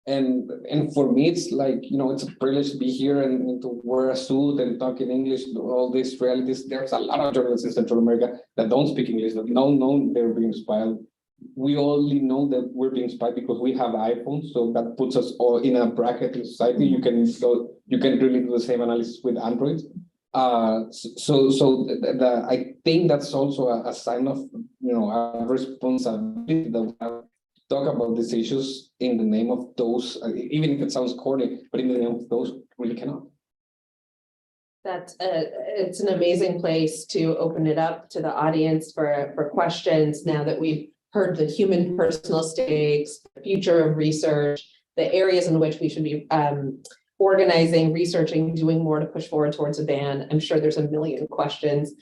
And for me, it's like, you know, it's a privilege to be here and to wear a suit and talk in English, all these realities. There's a lot of journalists in Central America that don't speak English, that don't know they're being spied. We only know that we're being spied because we have iPhones, so that puts us all in a bracket in society. You can really do the same analysis with Androids. I think that's also a sign of, you know, a responsibility that we have to talk about these issues in the name of those, even if it sounds corny, but in the name of those who really cannot. It's an amazing place to open it up to the audience for questions now that we've heard the human personal stakes, the future of research, the areas in which we should be organizing, researching, doing more to push forward towards a ban. I'm sure there's a million questions.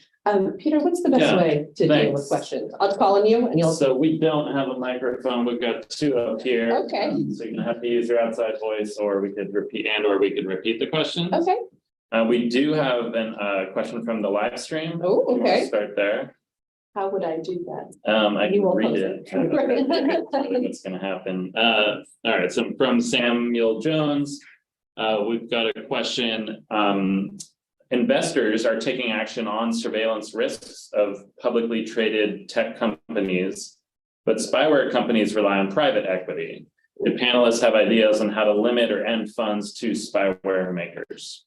Peter, what's the best way to deal with questions? I'll call on you and you'll. So we don't have a microphone. We've got two up here. Okay. So you're gonna have to use your outside voice, or we could repeat the questions. Okay. We do have a question from the live stream. Oh, You wanna okay. start there. How would I do that? I You can will read post it. it. What's gonna happen? All right, so from Samuel Jones, we've got a question. Investors are taking action on surveillance risks of publicly traded tech companies, but spyware companies rely on private equity. Do panelists have ideas on how to limit or end funds to spyware makers?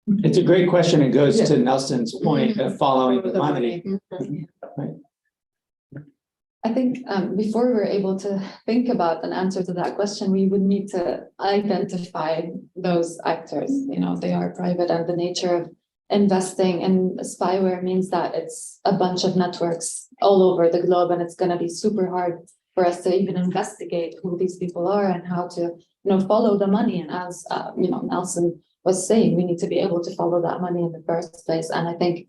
It's a great question. It goes to Nelson's point of following the money. I think before we're able to think about an answer to that question, we would need to identify those actors. You know, they are private, and the nature of investing in spyware means that it's a bunch of networks all over the globe, and it's going to be super hard for us to even investigate who these people are and how to, you know, follow the money. And as you know, Nelson was saying, we need to be able to follow that money in the first place. And I think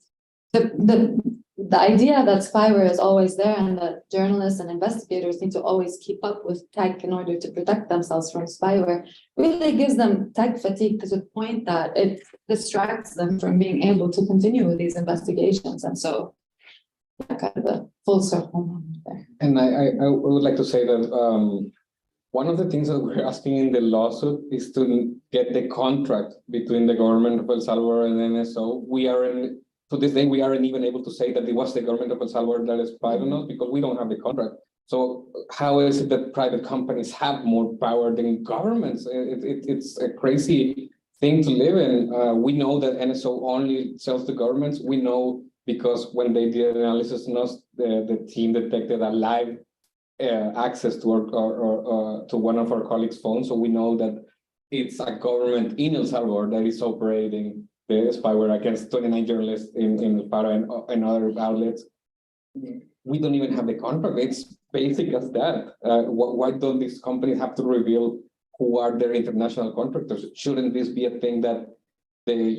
the idea that spyware is always there and that journalists and investigators need to always keep up with tech in order to protect themselves from spyware really gives them tech fatigue to the point that it distracts them from being able to continue with these investigations. And so kind of a full circle moment there. And I would like to say that one of the things that we're asking in the lawsuit is to get the contract between the government of El Salvador and NSO. To this day, we aren't even able to say that it was the government of El Salvador that spied on us because we don't have the contract. So how is it that private companies have more power than governments? It's a crazy thing to live in. We know that NSO only sells to governments. We know because when they did analysis on us, the team detected a live access to to one of our colleagues' phones. So we know that it's a government in El Salvador that is operating the spyware against 29 journalists in El Faro and other outlets. We don't even have the contract. It's basic as that. Why don't these companies have to reveal who are their international contractors? Shouldn't this be a thing that the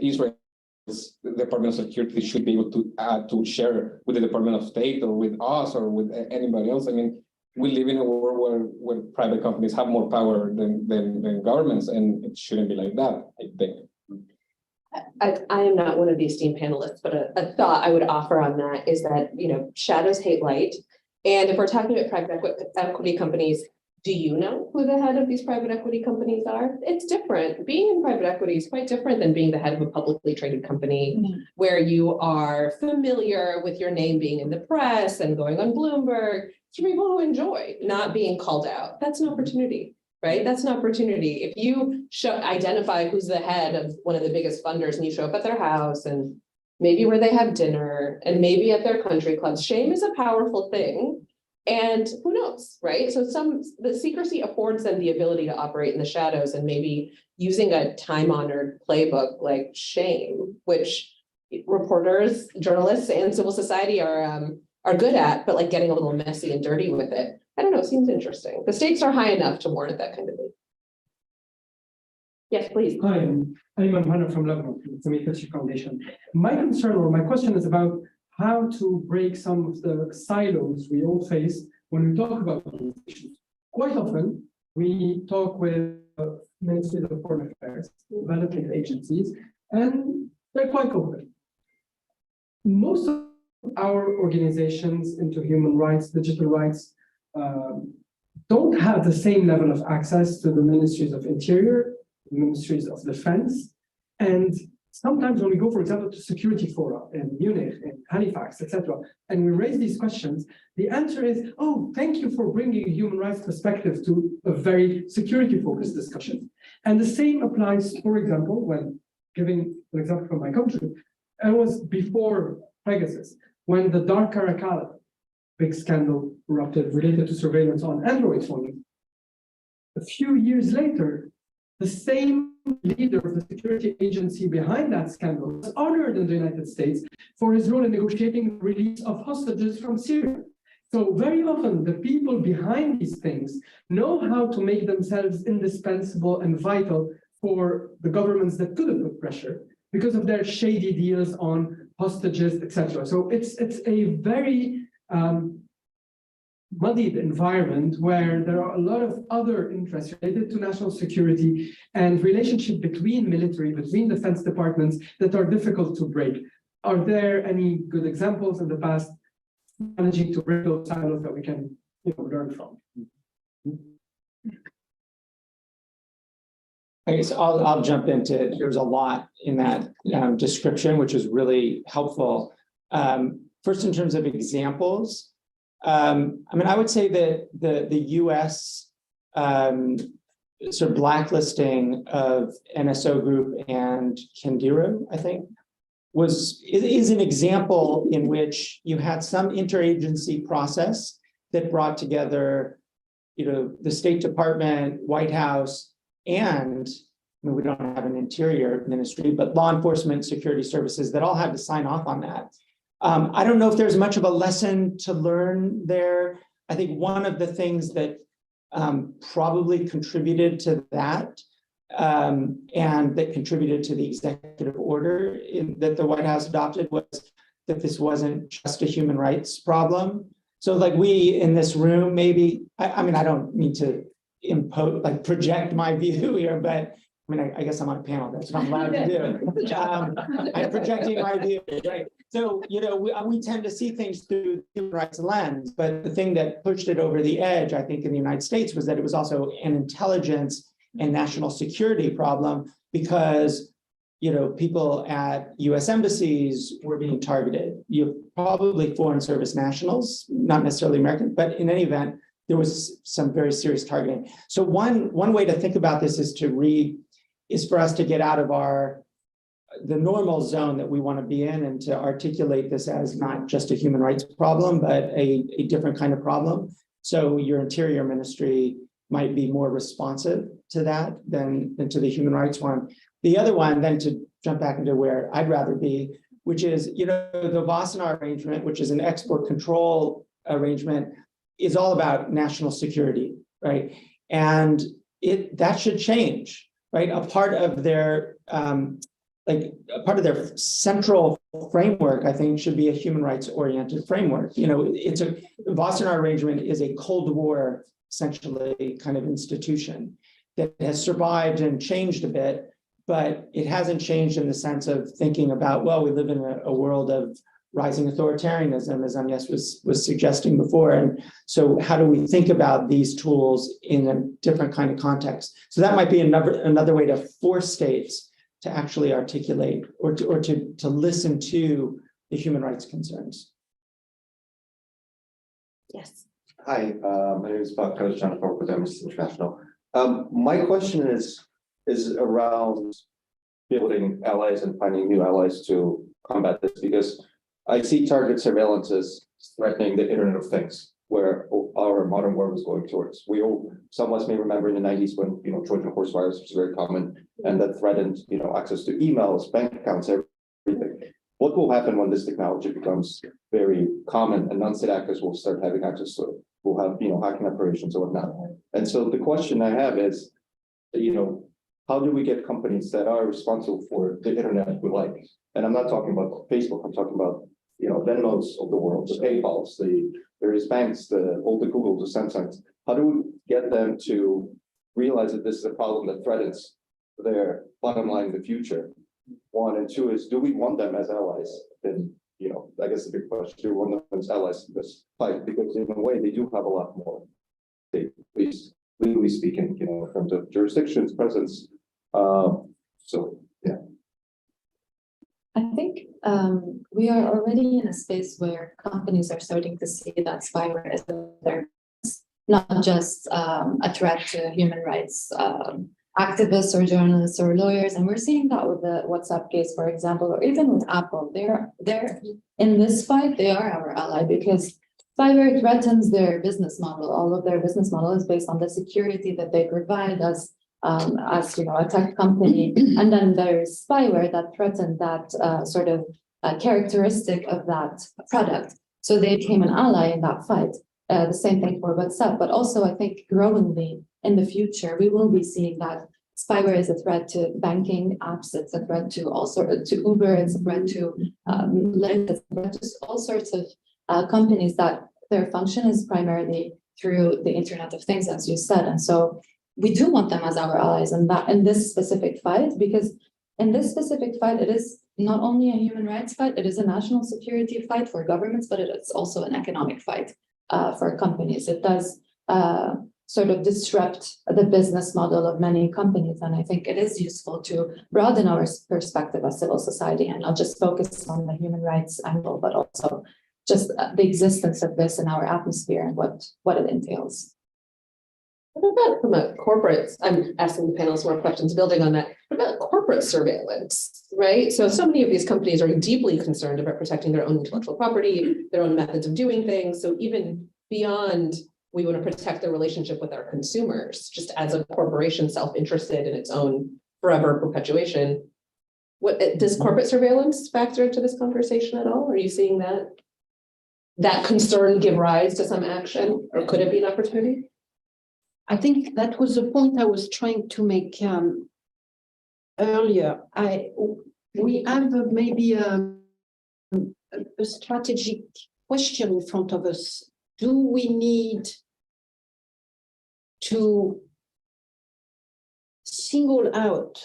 Israel Department of Security should be able to share with the Department of State or with us or with anybody else? I mean, we live in a world where private companies have more power than governments, and it shouldn't be like that, I think. I am not one of the esteemed panelists, but a thought I would offer on that is that, shadows hate light. And if we're talking about private equity companies, Do you know who the head of these private equity companies are? It's different. Being in private equity is quite different than being the head of a publicly traded company where you are familiar with your name being in the press and going on Bloomberg. It's for people who enjoy not being called out. That's an opportunity, right? That's an opportunity. If you identify who's the head of one of the biggest funders and you show up at their house and maybe where they have dinner and maybe at their country clubs, shame is a powerful thing. And who knows, right? So the secrecy affords them the ability to operate in the shadows and maybe using a time-honored playbook like shame, which reporters, journalists, and civil society are good at, but like getting a little messy and dirty with it. I don't know, seems interesting. The stakes are high enough to warrant that kind of thing. Yes, please. Hi, I'm Ayman from Lebanon, from the Multi-sectoral Foundation. My concern or my question is about how to break some of the silos we all face when we talk about these issues. Quite often, we talk with ministries of foreign affairs, development agencies, and they're quite open. Most of our organizations into human rights, digital rights, don't have the same level of access to the ministries of interior, ministries of defense, and sometimes when we go, for example, to security fora in Munich, in Halifax, etc., and we raise these questions, the answer is, oh, thank you for bringing a human rights perspective to a very security-focused discussion. And the same applies, for example, when giving an example from my country, it was before Pegasus, when the Dark Caracal big scandal erupted related to surveillance on Android phones. A few years later, the same leader of the security agency behind that scandal was honored in the United States for his role in negotiating the release of hostages from Syria. So very often the people behind these things know how to make themselves indispensable and vital for the governments that couldn't put pressure because of their shady deals on hostages, etc. So it's a very muddied environment where there are a lot of other interests related to national security and relationship between military, between defense departments that are difficult to break. Are there any good examples in the past managing to break those silos that we can learn from? I guess I'll jump into, there's a lot in that description, which is really helpful. First, in terms of examples, I mean, I would say that the US sort of blacklisting of NSO Group and Candiru, I think, is an example in which you had some interagency process that brought together, the State Department, White House, and I mean, we don't have an interior ministry, but law enforcement, security services that all had to sign off on that. I don't know if there's much of a lesson to learn there. I think one of the things that probably contributed to that and that contributed to the executive order that the White House adopted was that this wasn't just a human rights problem. So like we in this room, maybe, I mean, I don't mean to impose, like project my view here, but I mean, I guess I'm on a panel, that's what I'm allowed to do. I'm projecting my view, right? So, we tend to see things through the human rights lens, but the thing that pushed it over the edge, I think, in the United States was that it was also an intelligence and national security problem because, people at US embassies were being targeted. Probably foreign service nationals, not necessarily American, but in any event, there was some very serious targeting. So one way to think about this is for us to get out of the normal zone that we want to be in and to articulate this as not just a human rights problem, but a different kind of problem. So your interior ministry might be more responsive to that than to the human rights one. The other one, then to jump back into where I'd rather be, which is, the Wassenaar arrangement, which is an export control arrangement, is all about national security, right? And that should change, right? A part of their central framework, I think, should be a human rights-oriented framework. The Wassenaar arrangement is a Cold War, essentially, kind of institution that has survived and changed a bit, but it hasn't changed in the sense of thinking about, well, we live in a world of rising authoritarianism, as Agnes was suggesting before. And so how do we think about these tools in a different kind of context? So that might be another way to force states to actually articulate or to listen to the human rights concerns. Yes. Hi, my name is Bob Jonathan with Amnesty International. My question is around building allies and finding new allies to combat this, because I see target surveillance as threatening the Internet of Things, where our modern world is going towards. Some of us may remember in the 90s when Trojan horse virus was very common, and that threatened access to emails, bank accounts, everything. What will happen when this technology becomes very common and non-state actors will start having access to it? We'll have hacking operations or whatnot. And so the question I have is, how do we get companies that are responsible for the internet we like? And I'm not talking about Facebook, I'm talking about Venmos of the world, the PayPals, the various banks, all the Googles, the Samsungs. How do we get them to realize that this is a problem that threatens their bottom line in the future? One, and two is, do we want them as allies? And I guess the big question, do we want them as allies in this fight? Because in a way, they do have a lot more, at least legally speaking, in terms of jurisdictions, presence. So yeah. I think we are already in a space where companies are starting to see that spyware is not just a threat to human rights activists or journalists or lawyers, and we're seeing that with the WhatsApp case, for example, or even with Apple. They're in this fight. They are our ally because spyware threatens their business model. All of their business model is based on the security that they provide as a tech company, and then there's spyware that threatened that sort of characteristic of that product. So they became an ally in that fight. The same thing for WhatsApp, but also I think growingly in the future we will be seeing that spyware is a threat to banking apps. It's a threat to to Uber. It's a threat to Lyft. It's a threat to all sorts of companies that their function is primarily through the Internet of Things, as you said, and so. We do want them as our allies in this specific fight, because in this specific fight, it is not only a human rights fight, it is a national security fight for governments, but it is also an economic fight for companies. It does sort of disrupt the business model of many companies. And I think it is useful to broaden our perspective as civil society and not just focus on the human rights angle, but also just the existence of this in our atmosphere and what it entails. What about from a corporate, I'm asking the panelists more questions building on that. What about corporate surveillance, right? So many of these companies are deeply concerned about protecting their own intellectual property, their own methods of doing things. So even beyond, we want to protect the relationship with our consumers, just as a corporation self-interested in its own forever perpetuation. What does corporate surveillance factor into this conversation at all? Are you seeing that concern give rise to some action, or could it be an opportunity? I think that was the point I was trying to make earlier. We have maybe a strategic question in front of us. Do we need to single out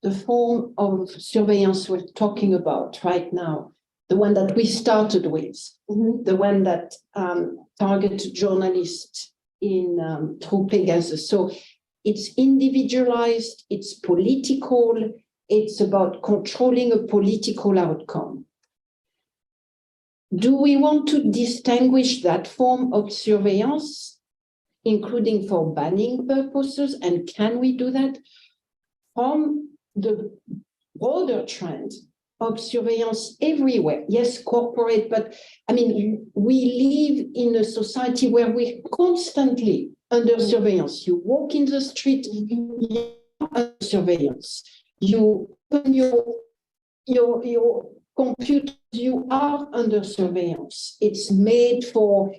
the form of surveillance we're talking about right now, the one that we started with, the one that targets journalists through Pegasus? So it's individualized, it's political, it's about controlling a political outcome. Do we want to distinguish that form of surveillance, including for banning purposes, and can we do that, from the broader trend of surveillance everywhere? Yes, corporate, but I mean, we live in a society where we're constantly under surveillance. You walk in the street, you're under surveillance. You open your computer, you are under surveillance. It's made for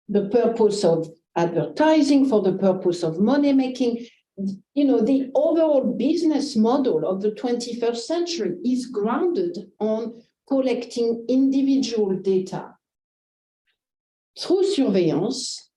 the purpose of advertising, for the purpose of money making. The overall business model of the 21st century is grounded on collecting individual data through surveillance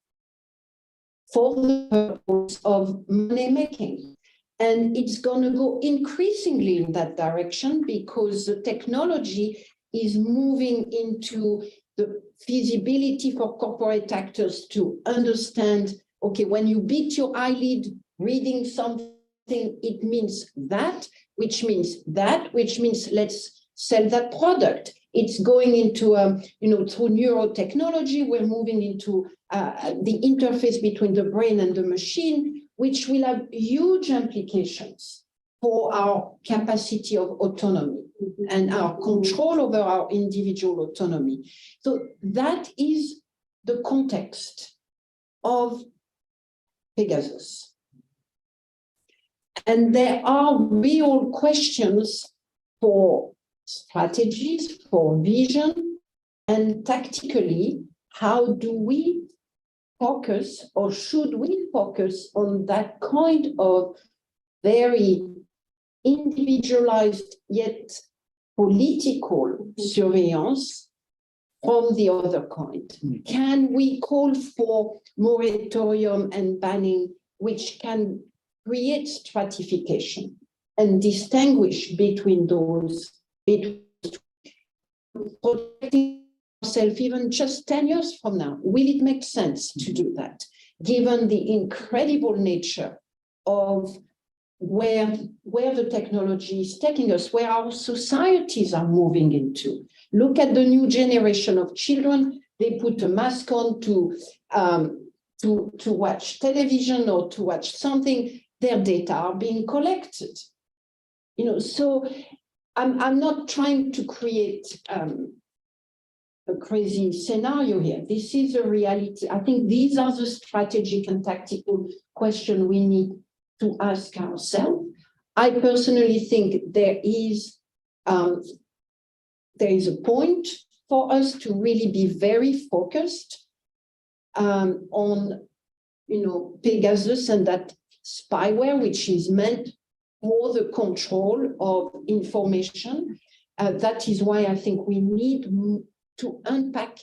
for the purpose of money making. And it's going to go increasingly in that direction because the technology is moving into the feasibility for corporate actors to understand, okay, when you beat your eyelid reading something, it means that, which means that, which means let's sell that product. It's going into, through neurotechnology, we're moving into the interface between the brain and the machine, which will have huge implications for our capacity of autonomy and our control over our individual autonomy. So that is the context of Pegasus. And there are real questions for strategies, for vision, and tactically, how do we focus, or should we focus on that kind of very individualized yet political surveillance from the other kind? Can we call for moratorium and banning, which can create stratification and distinguish between those, protecting ourselves even just 10 years from now? Will it make sense to do that, given the incredible nature of where the technology is taking us, where our societies are moving into? Look at the new generation of children. They put a mask on to watch television or to watch something. Their data are being collected. So I'm not trying to create a crazy scenario here. This is a reality. I think these are the strategic and tactical questions we need to ask ourselves. I personally think there is a point for us to really be very focused on, Pegasus and that spyware, which is meant for the control of information. That is why I think we need to unpack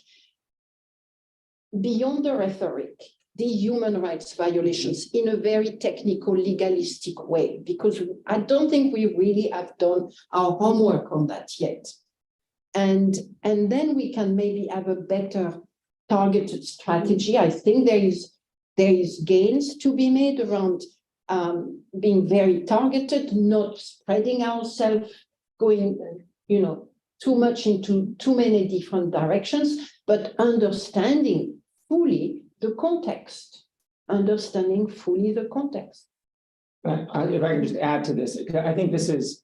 beyond the rhetoric the human rights violations in a very technical, legalistic way, because I don't think we really have done our homework on that yet. And then we can maybe have a better targeted strategy. I think there is gains to be made around being very targeted, not spreading ourselves, going, too much into too many different directions, but understanding fully the context, If I can just add to this, I think this is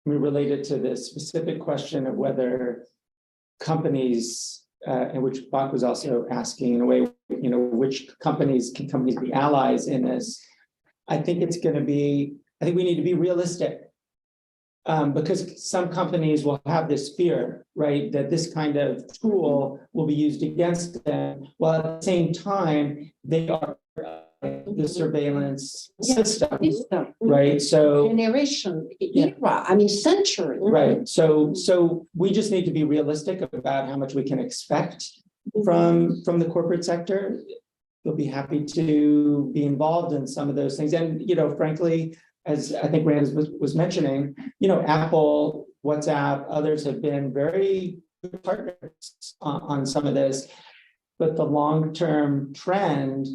related to the specific question of whether companies, and which Bach was also asking in a way, which companies can be allies in this. I think we need to be realistic. Because some companies will have this fear, right, that this kind of tool will be used against them, while at the same time, they are the surveillance system, right? So generation, era, century. Right. So we just need to be realistic about how much we can expect from the corporate sector. We'll be happy to be involved in some of those things. And, frankly, as I think Rand was mentioning, Apple, WhatsApp, others have been very good partners on some of this, but the long-term trend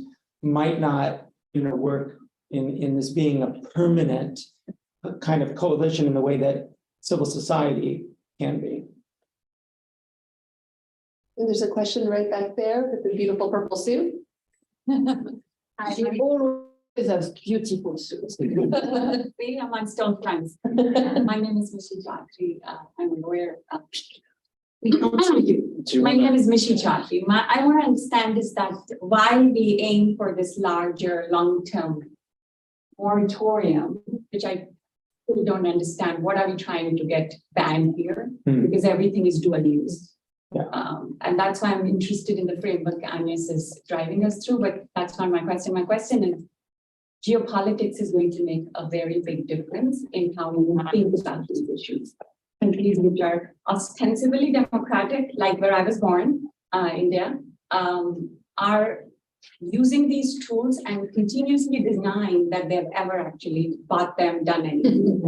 might not, work in this being a permanent kind of coalition in the way that civil society can be. And there's a question right back there with the beautiful purple suit. She always has beautiful suits. We are still friends. My name is Mishi Chatri. I'm a lawyer. We can't see you. My name is Mishi Chatri. I want to understand is that while we aim for this larger long-term moratorium, which I still don't understand, what are we trying to get banned here? Because everything is dual use. Yeah. And that's why I'm interested in the framework Agnes is driving us through, but that's not my question. My question is, geopolitics is going to make a very big difference in how we think about these issues. Countries which are ostensibly democratic, like where I was born, India, are using these tools and continuously denying that they've ever actually bought them, done anything.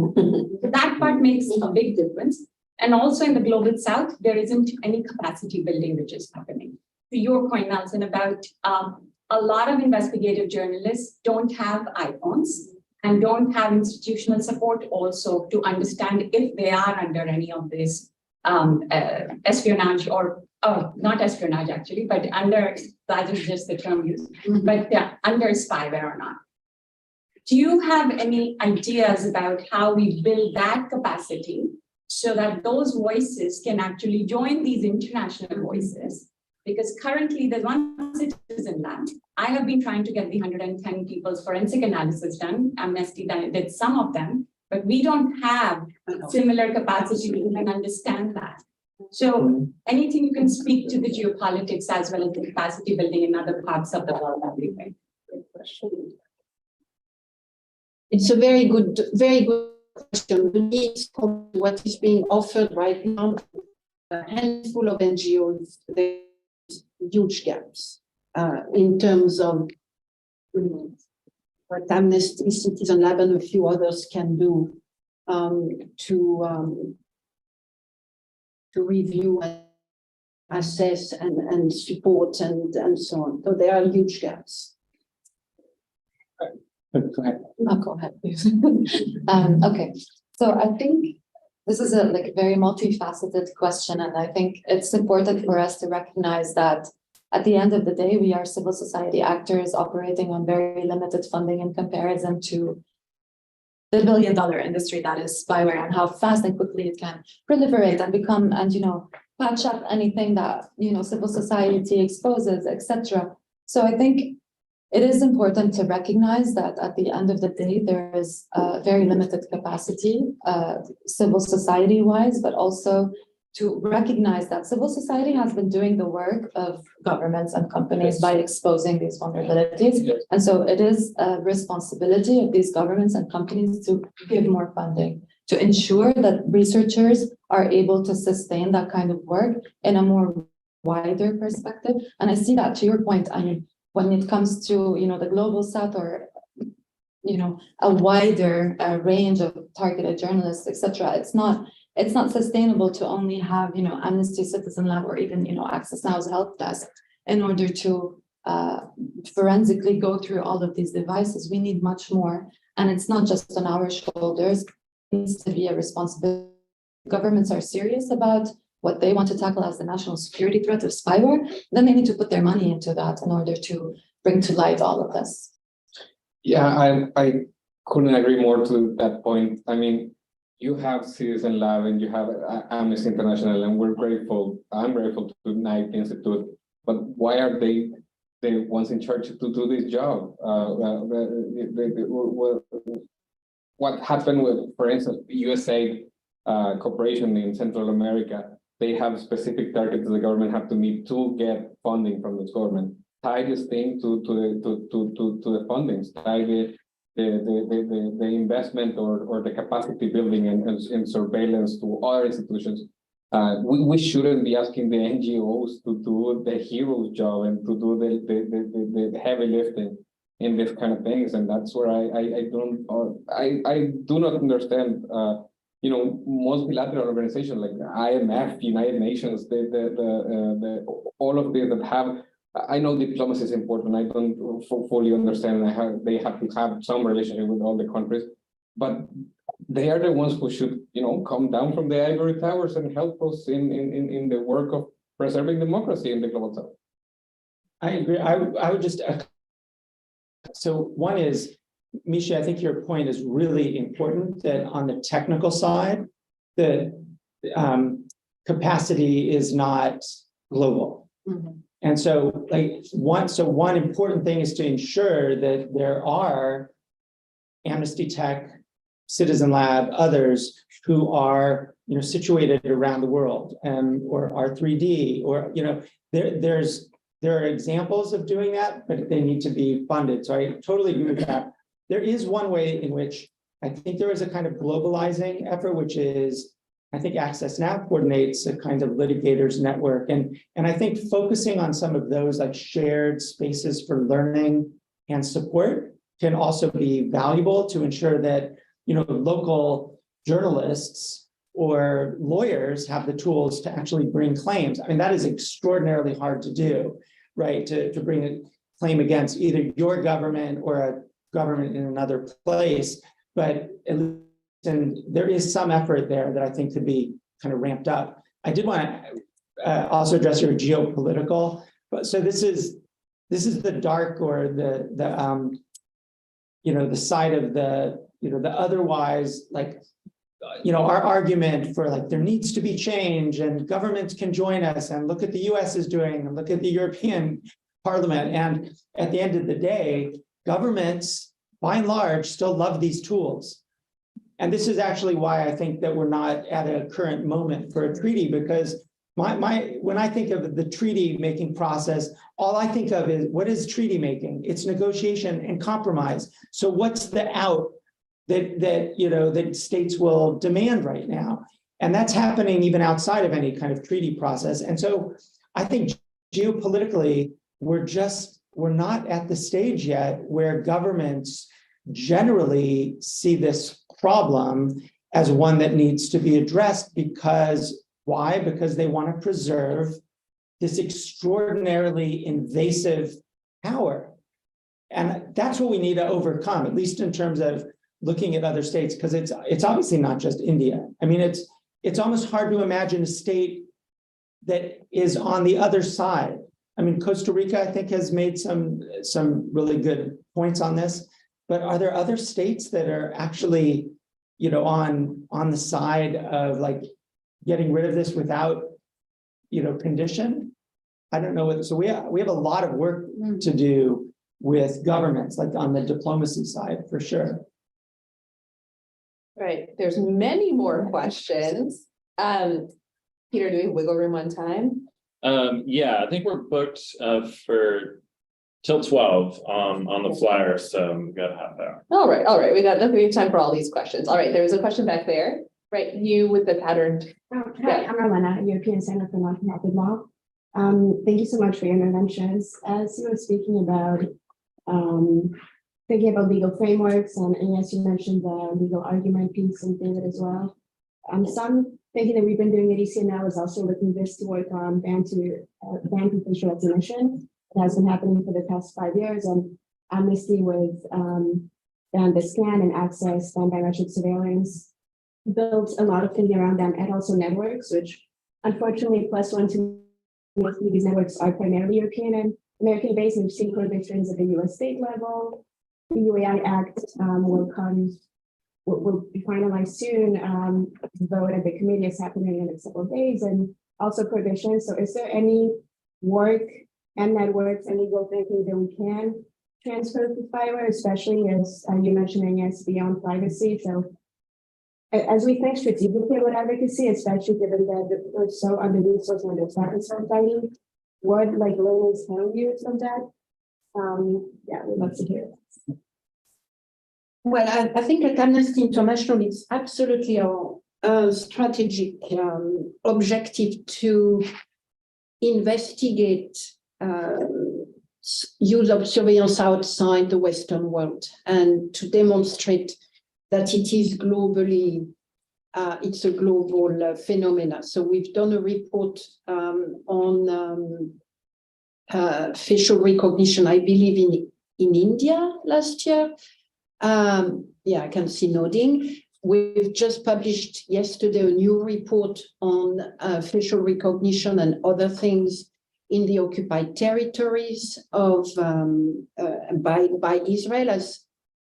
So that part makes a big difference. And also in the global south, there isn't any capacity building which is happening. To your point, Nelson, about a lot of investigative journalists don't have iPhones and don't have institutional support also to understand if they are under any of this espionage or not espionage actually, but under, that is just the term used, but under spyware or not. Do you have any ideas about how we build that capacity so that those voices can actually join these international voices? Because currently there's one citizen lab. I have been trying to get the 110 people's forensic analysis done. Amnesty did some of them, but we don't have similar capacity to even understand that. So anything you can speak to the geopolitics as well as the capacity building in other parts of the world, that would be great. It's a very good question. The needs of what is being offered right now, a handful of NGOs, there's huge gaps in terms of what Amnesty, Citizen Lab, and a few others can do to review and assess and support and so on. So there are huge gaps. Go ahead, please. Okay, so I think this is a very multifaceted question, and I think it's important for us to recognize that at the end of the day, we are civil society actors operating on very limited funding in comparison to the billion-dollar industry that is spyware, and how fast and quickly it can proliferate and become, and patch up anything that civil society exposes, etc. So I think it is important to recognize that at the end of the day, there is a very limited capacity, civil society-wise, but also to recognize that civil society has been doing the work of governments and companies by exposing these vulnerabilities. And so it is a responsibility of these governments and companies to give more funding, to ensure that researchers are able to sustain that kind of work in a more wider perspective. And I see that, to your point, I mean, when it comes to the global south, or a wider range of targeted journalists, etc., it's not sustainable to only have Amnesty, Citizen Lab, or even Access Now's help desk in order to forensically go through all of these devices. We need much more, and it's not just on our shoulders. It needs to be a responsibility. Governments are serious about what they want to tackle as the national security threat of spyware, then they need to put their money into that in order to bring to light all of this. Yeah, I couldn't agree more to that point. I mean, you have Citizen Lab and you have Amnesty International, and we're grateful. I'm grateful to Knight Institute, but why are they the ones in charge to do this job? What happened with, for instance, USA Corporation in Central America? They have specific targets the government have to meet to get funding from this government. Tie this thing to the fundings. Tie the investment or the capacity building and surveillance to other institutions. We shouldn't be asking the NGOs to do the hero's job and to do the heavy lifting in this kind of things. And that's where I do not understand. Most bilateral organizations like IMF, United Nations, all of them that have. I know diplomacy is important. I don't fully understand. They have to have some relationship with all the countries, but they are the ones who should, come down from the ivory towers and help us in the work of preserving democracy in the global south. I agree. I would just. So one is, Misha, I think your point is really important, that on the technical side, the capacity is not global. Mm-hmm. And so one important thing is to ensure that there are Amnesty Tech, Citizen Lab, others who are situated around the world, or R3D, or there are examples of doing that, but they need to be funded. So I totally agree with that. There is one way in which I think there is a kind of globalizing effort, which is, I think Access Now coordinates a kind of litigators network. And I think focusing on some of those like shared spaces for learning and support can also be valuable to ensure that, local journalists or lawyers have the tools to actually bring claims. I mean, that is extraordinarily hard to do, right? To bring a claim against either your government or a government in another place. But at least there is some effort there that I think could be kind of ramped up. I did want to also address your geopolitical, but so this is the dark or the side of the otherwise, like, our argument for like there needs to be change and governments can join us and look at the US is doing and look at the European Parliament. And at the end of the day, governments by and large still love these tools. And this is actually why I think that we're not at a current moment for a treaty, because when I think of the treaty making process, all I think of is what is treaty making? It's negotiation and compromise. So what's the out that states will demand right now? And that's happening even outside of any kind of treaty process. And so I think geopolitically, we're not at the stage yet where governments generally see this problem as one that needs to be addressed. Because why? Because they want to preserve this extraordinarily invasive power. And that's what we need to overcome, at least in terms of looking at other states, because it's obviously not just India. I mean, it's almost hard to imagine a state that is on the other side. I mean, Costa Rica, I think, has made some really good points on this. But are there other states that are actually, on the side of like getting rid of this without, condition? I don't know. So we have a lot of work to do with governments, like on the diplomacy side, for sure. Right, there's many more questions. Peter, do we wiggle room on time? Yeah, I think we're booked for till 12 on the flyer, so we've got a half hour. All right, we have time for all these questions. All right, there was a question back there, right? You with the pattern. Hi, I'm Arlena, European Center for Nonprofit Law. Thank you so much for your interventions. As you were speaking about thinking about legal frameworks, and yes, you mentioned the legal argument piece and David as well. Some thinking that we've been doing at ECNL is also looking this to work on ban to facial recognition. It has been happening for the past 5 years, and Amnesty with the scan and access and biometric surveillance built a lot of thinking around them, and also networks, which unfortunately +1 to most of these networks are primarily European and American based, and we've seen prohibitions at the US state level. The UAI Act will be finalized soon. The vote at the committee is happening in the next couple of days, and also prohibitions. So is there any work and networks and legal thinking that we can transfer to Spyware, especially as you mentioned, yes, beyond privacy? So as we think strategically about advocacy, especially given that we're so under-resourced and understaffed society, what learnings can we use from that? Yeah, we'd love to hear it. Well, I think at Amnesty International, it's absolutely our strategic objective to investigate use of surveillance outside the Western world and to demonstrate that it is globally, it's a global phenomena. So we've done a report on facial recognition, I believe in India last year. Yeah, I can see nodding. We've just published yesterday a new report on facial recognition and other things in the occupied territories of by Israel as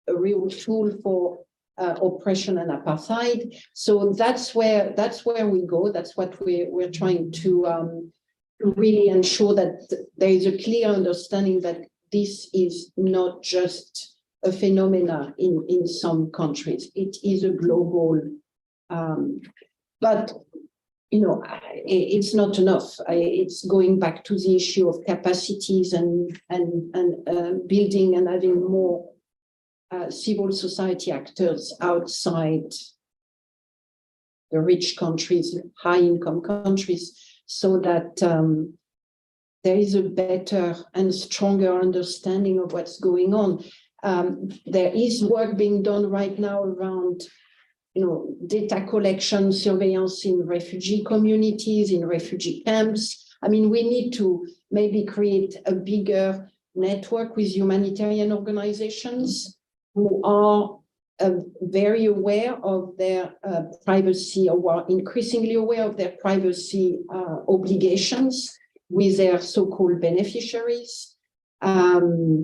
a real tool for oppression and apartheid. So that's where we go. That's what we're trying to really ensure that there is a clear understanding that this is not just a phenomena in some countries. It is a global, but it's not enough. It's going back to the issue of capacities and building and having more civil society actors outside the rich countries, high-income countries, so that there is a better and stronger understanding of what's going on. There is work being done right now around data collection, surveillance in refugee communities, in refugee camps. I mean, we need to maybe create a bigger network with humanitarian organizations who are very aware of their privacy, or are increasingly aware of their privacy obligations with their so-called beneficiaries. There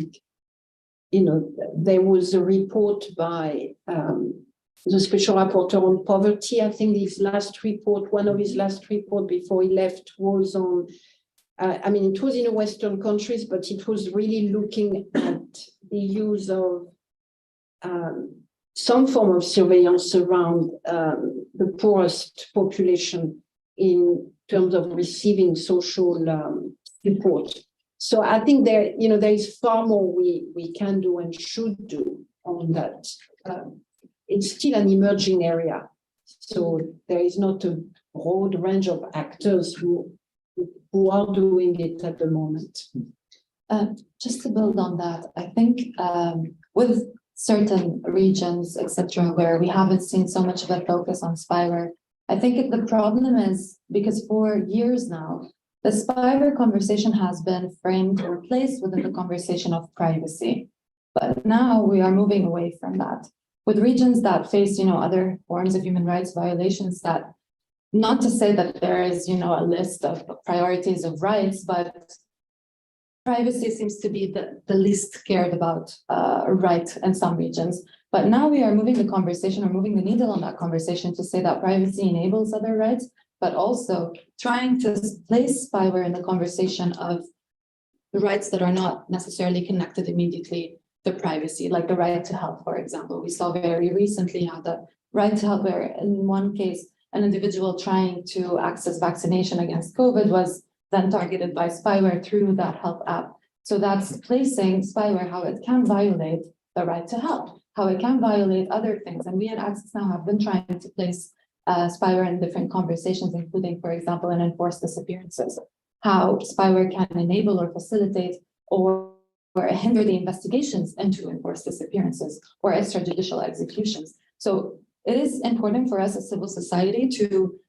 was a report by the Special Rapporteur on Poverty. I think his last report, one of his last report before he left, was on, it was in the Western countries, but it was really looking at the use of some form of surveillance around the poorest population in terms of receiving social support. So I think there is far more we can do and should do on that. It's still an emerging area, so there is not a broad range of actors who are doing it at the moment. Just to build on that, I think with certain regions, etc., where we haven't seen so much of a focus on spyware, I think the problem is because for years now, the spyware conversation has been framed or placed within the conversation of privacy. But now we are moving away from that. With regions that face, other forms of human rights violations, that not to say that there is, a list of priorities of rights, but privacy seems to be the least cared about right in some regions. But now we are moving the conversation, or moving the needle on that conversation, to say that privacy enables other rights, but also trying to place spyware in the conversation of the rights that are not necessarily connected immediately to privacy, like the right to health, for example. We saw very recently how the right to health, where in one case, an individual trying to access vaccination against COVID was then targeted by spyware through that health app. So that's placing spyware, how it can violate the right to health, how it can violate other things. And we at Access Now have been trying to place spyware in different conversations, including, for example, in enforced disappearances, how spyware can enable or facilitate or hinder the investigations into enforced disappearances or extrajudicial executions. So it is important for us as civil society to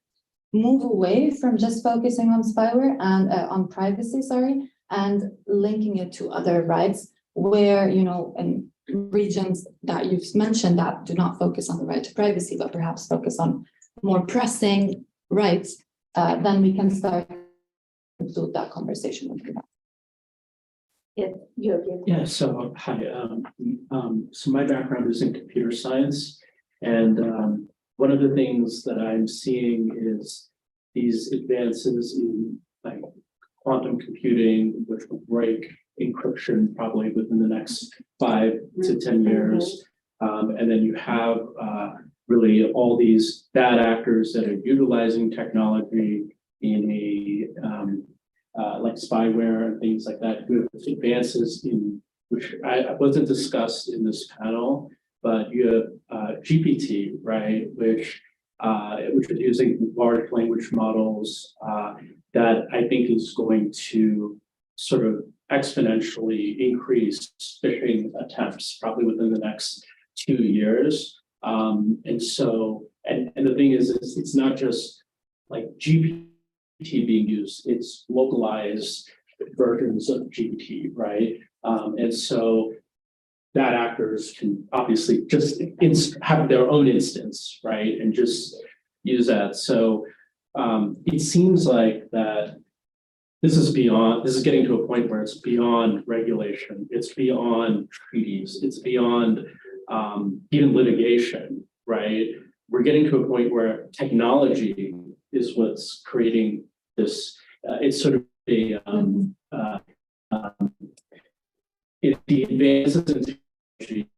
move away from just focusing on spyware and on privacy, and linking it to other rights where, in regions that you've mentioned that do not focus on the right to privacy, but perhaps focus on more pressing rights, then we can start to include that conversation with them. Yeah, so hi. So my background is in computer science, and one of the things that I'm seeing is these advances in like quantum computing, which will break encryption probably within the next 5 to 10 years. And then you have really all these bad actors that are utilizing technology in a like spyware and things like that, who have advances in which I wasn't discussed in this panel, but you have GPT, right, which is using large language models that I think is going to sort of exponentially increase phishing attempts probably within the next 2 years. And so, and the thing is it's not just like GPT being used, it's localized versions of GPT, right? And so bad actors can obviously just have their own instance, right? And just use that. So it seems like that this is getting to a point where it's beyond regulation, it's beyond treaties, it's beyond even litigation, right? We're getting to a point where technology is what's creating this. It's sort of a the advances in technology.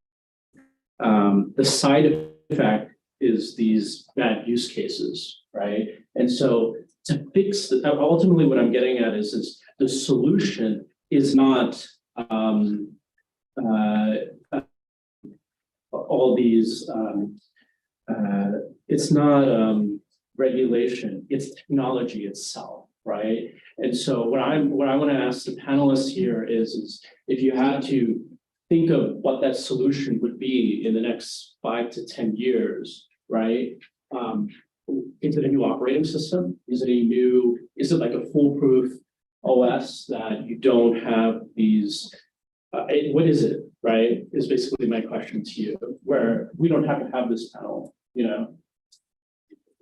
The side effect is these bad use cases, right? And so to fix ultimately what I'm getting at is the solution is not all these it's not regulation, it's technology itself, right? And so what I want to ask the panelists here is if you had to think of what that solution would be in the next 5 to 10 years, right? Is it a new operating system? Is it like a foolproof OS that you don't have these, what is it, right? Is basically my question to you, where we don't have to have this panel, you know?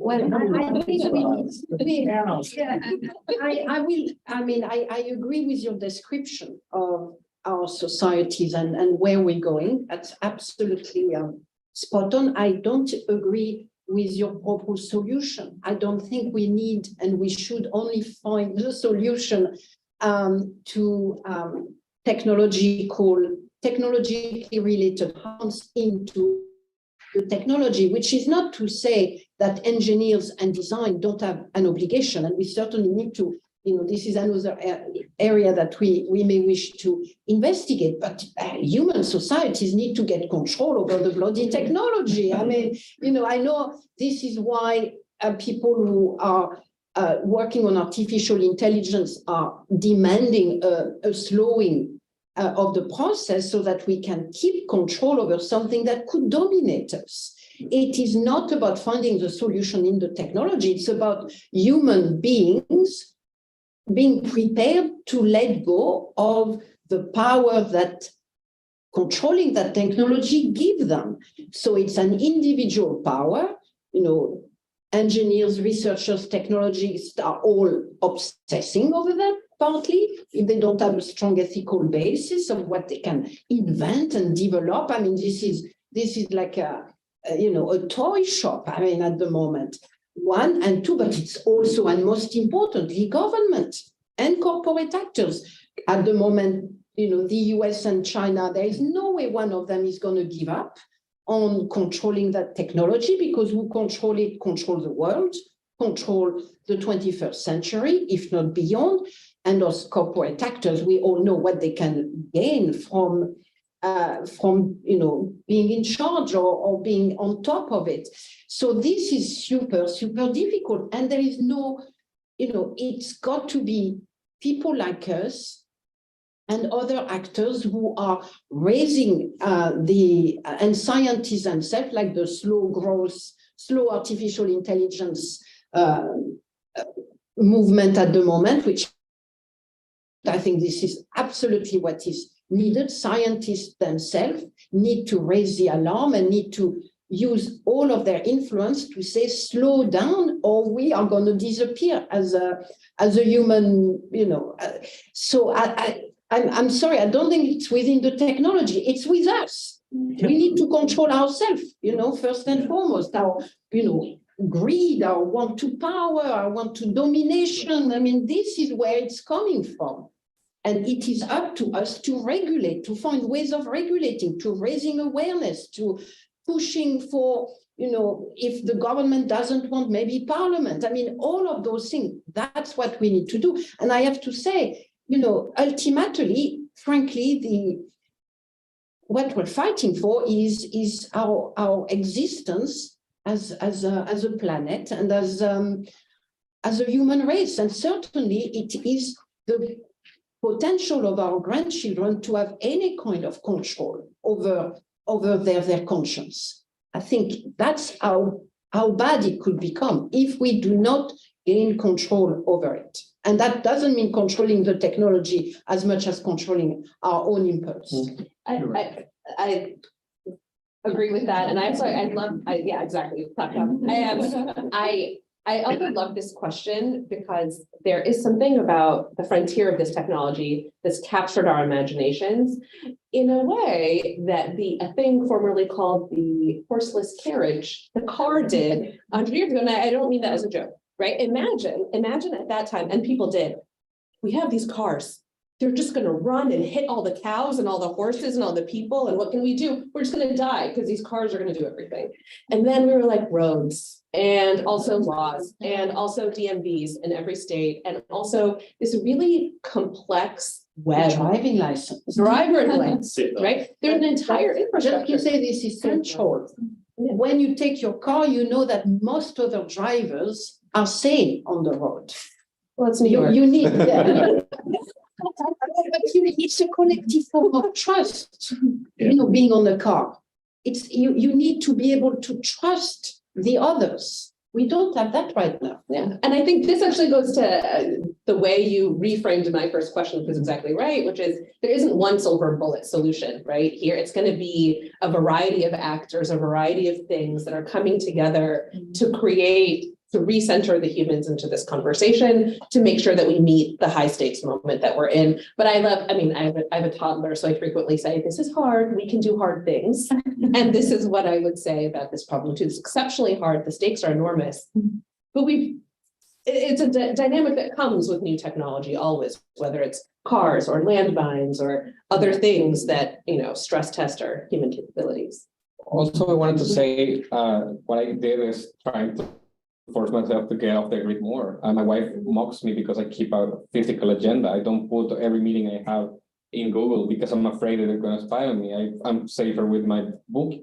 Well, I agree with your description of our societies and where we're going. That's absolutely spot on. I don't agree with your proposed solution. I don't think we need and we should only find the solution to technologically related harms into the technology, which is not to say that engineers and design don't have an obligation, and we certainly need to, this is another area that we may wish to investigate, but human societies need to get control over the bloody technology. I mean, I know this is why people who are working on artificial intelligence are demanding a slowing of the process so that we can keep control over something that could dominate us. It is not about finding the solution in the technology. It's about human beings being prepared to let go of the power that controlling that technology gives them. So it's an individual power. Engineers, researchers, technologists are all obsessing over that. Partly, if they don't have a strong ethical basis of what they can invent and develop. I mean, this is like a toy shop. I mean, at the moment, 1 and 2, but it's also, and most importantly, government and corporate actors. At the moment, the US and China, there is no way one of them is going to give up on controlling that technology, because who control it, control the world, control the 21st century, if not beyond. And those corporate actors, we all know what they can gain from being in charge or being on top of it. So this is super, super difficult. And there is no, it's got to be people like us and other actors who are raising and scientists themselves, like the slow artificial intelligence movement at the moment, which I think this is absolutely what is needed. Scientists themselves need to raise the alarm and need to use all of their influence to say, slow down, or we are going to disappear as a human, So I'm sorry, I don't think it's within the technology, it's with us. We need to control ourselves, first and foremost, our, greed, our want to power, our want to domination. I mean, this is where it's coming from. And it is up to us to regulate, to find ways of regulating, to raising awareness, to pushing for, if the government doesn't want, maybe parliament. I mean, all of those things, that's what we need to do. And I have to say, ultimately, frankly, what we're fighting for is our existence as a planet and as a human race. And certainly it is the potential of our grandchildren to have any kind of control over their conscience. I think that's how bad it could become if we do not gain control over it. And that doesn't mean controlling the technology as much as controlling our own impulse. I agree with that. And yeah, exactly. I also love this question because there is something about the frontier of this technology that's captured our imaginations in a way that a thing formerly called the horseless carriage, the car did 100 years ago. And I don't mean that as a joke, right? Imagine at that time, and people did, we have these cars. They're just going to run and hit all the cows and all the horses and all the people. And what can we do? We're just going to die because these cars are going to do everything. And then we were like roads and also laws and also DMVs in every state. And also this really complex web. Driving license. Driver license, right? There's an entire infrastructure. Just to say this is essential. When you take your car, you know that most other drivers are sane on the road. Well, it's New York. You need that. But it's a collective form of trust, being on the car. You need to be able to trust the others. We don't have that right now. Yeah, and I think this actually goes to the way you reframed my first question, which is exactly right, which is there isn't one silver bullet solution, right? Here, it's going to be a variety of actors, a variety of things that are coming together to create, to recenter the humans into this conversation, to make sure that we meet the high stakes moment that we're in. But I have a toddler, so I frequently say, this is hard, we can do hard things. And this is what I would say about this problem too. It's exceptionally hard, the stakes are enormous. But it's a dynamic that comes with new technology always, whether it's cars or landmines or other things that, stress test our human capabilities. Also, I wanted to say, what I did is trying to force myself to get off the grid more. My wife mocks me because I keep a physical agenda. I don't put every meeting I have in Google because I'm afraid that they're going to spy on me. I'm safer with my book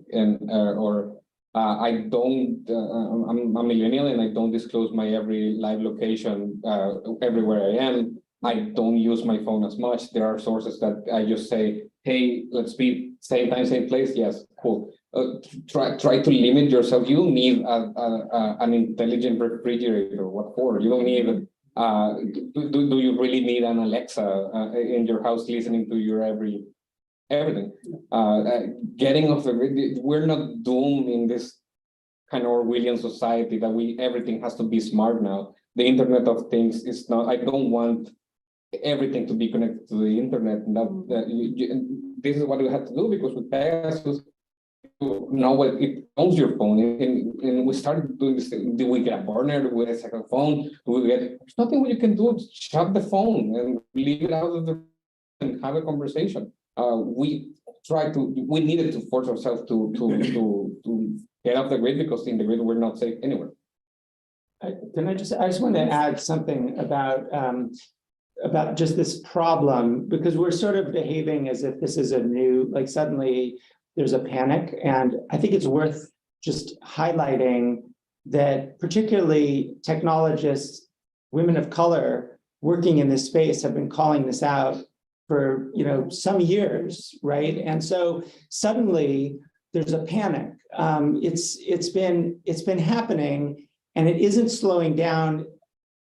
I don't, I'm a millennial and I don't disclose my every live location everywhere I am. I don't use my phone as much. There are sources that I just say, hey, let's be same time, same place. Yes, cool. Try to limit yourself. You don't need an intelligent refrigerator. What for? You don't need. Do you really need an Alexa in your house listening to your everything? Getting off the grid. We're not doomed in this kind of Orwellian society that everything has to be smart now. The Internet of Things is not. I don't want everything to be connected to the internet. And this is what we have to do because with Pegasus. Now what it owns your phone and we started doing this thing. Do we get a burner? Do we get a second phone? There's nothing you can do. Shut the phone and leave it out of the and have a conversation. We needed to force ourselves to get off the grid because in the grid we're not safe anywhere. I just want to add something about just this problem, because we're sort of behaving as if this is a new, like suddenly there's a panic. And I think it's worth just highlighting that particularly technologists, women of color working in this space have been calling this out for some years, right? And so suddenly there's a panic. It's been happening, and it isn't slowing down,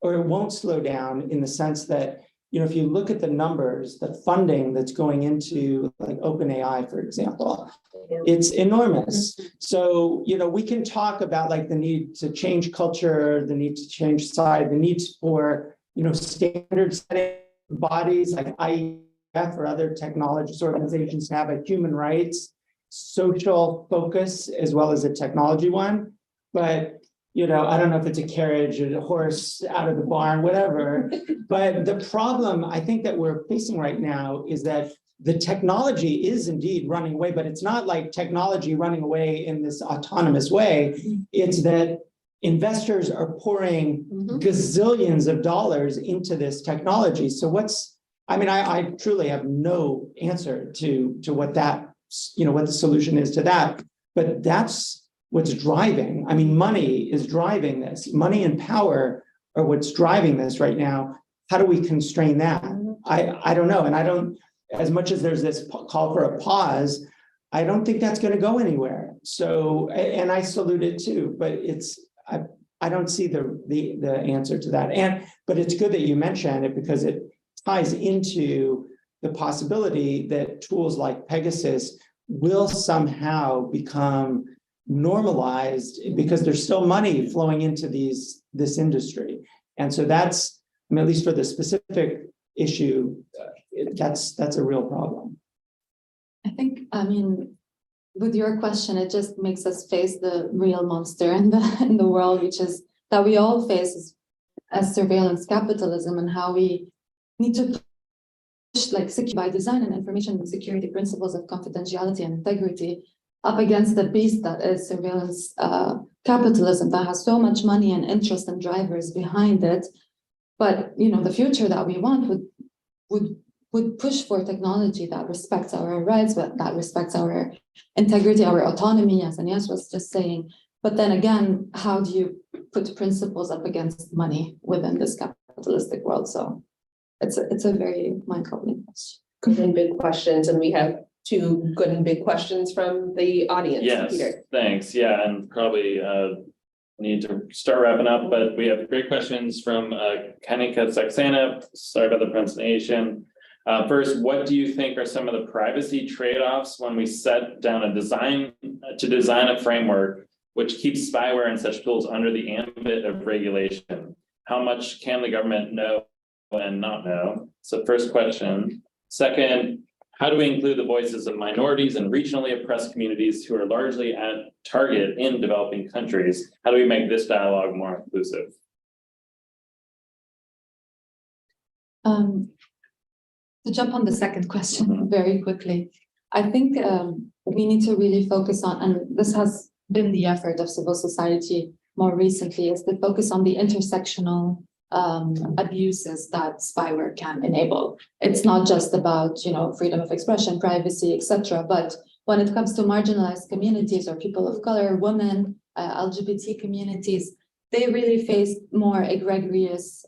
or it won't slow down in the sense that if you look at the numbers, the funding that's going into like OpenAI, for example, it's enormous. So, we can talk about like the need to change culture, the need to change society, the need for, standard setting bodies like IEF or other technologist organizations to have a human rights, social focus, as well as a technology one. But I don't know if it's a carriage or a horse out of the barn, whatever. But the problem I think that we're facing right now is that the technology is indeed running away, but it's not like technology running away in this autonomous way. It's that investors are pouring gazillions of dollars into this technology. So I truly have no answer to what that, what the solution is to that, but that's what's driving. Money is driving this. Money and power are what's driving this right now. How do we constrain that? I don't know. And I don't, as much as there's this call for a pause, I don't think that's going to go anywhere. So, and I salute it too, but I don't see the answer to that. But it's good that you mentioned it because it ties into the possibility that tools like Pegasus will somehow become normalized because there's still money flowing into this industry. And so that's, at least for the specific issue, that's a real problem. I think, with your question, it just makes us face the real monster in the world, which is that we all face as surveillance capitalism, and how we need to push like by design and information security principles of confidentiality and integrity up against the beast that is surveillance capitalism that has so much money and interest and drivers behind it. But the future that we want would push for technology that respects our rights, but that respects our integrity, our autonomy, as Agnes was just saying. But then again, how do you put principles up against money within this capitalistic world? So it's a very mind-boggling question. Good and big questions, and we have two good and big questions from the audience. Yes, Peter. thanks. Yeah, and probably need to start wrapping up, but we have great questions from Kanika Saxena. Sorry about the pronunciation. First, what do you think are some of the privacy trade-offs when we set down a design a framework which keeps spyware and such tools under the ambit of regulation? How much can the government know and not know? So first question. Second, how do we include the voices of minorities and regionally oppressed communities who are largely at target in developing countries? How do we make this dialogue more inclusive? To jump on the second question very quickly, I think we need to really focus on, and this has been the effort of civil society more recently, is to focus on the intersectional abuses that spyware can enable. It's not just about, freedom of expression, privacy, etc. But when it comes to marginalized communities or people of color, women, LGBT communities, they really face more egregious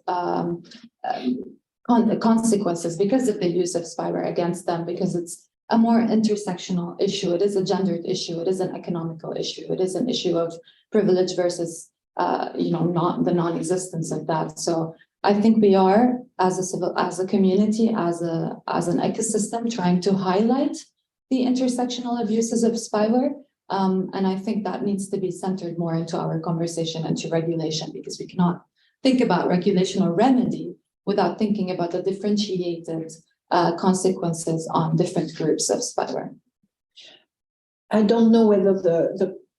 consequences because of the use of spyware against them, because it's a more intersectional issue. It is a gendered issue. It is an economical issue. It is an issue of privilege versus, not the non-existence of that. So I think we are, as a community, as an ecosystem, trying to highlight the intersectional abuses of spyware. And I think that needs to be centered more into our conversation and to regulation, because we cannot think about regulation or remedy without thinking about the differentiated consequences on different groups of spyware. I don't know whether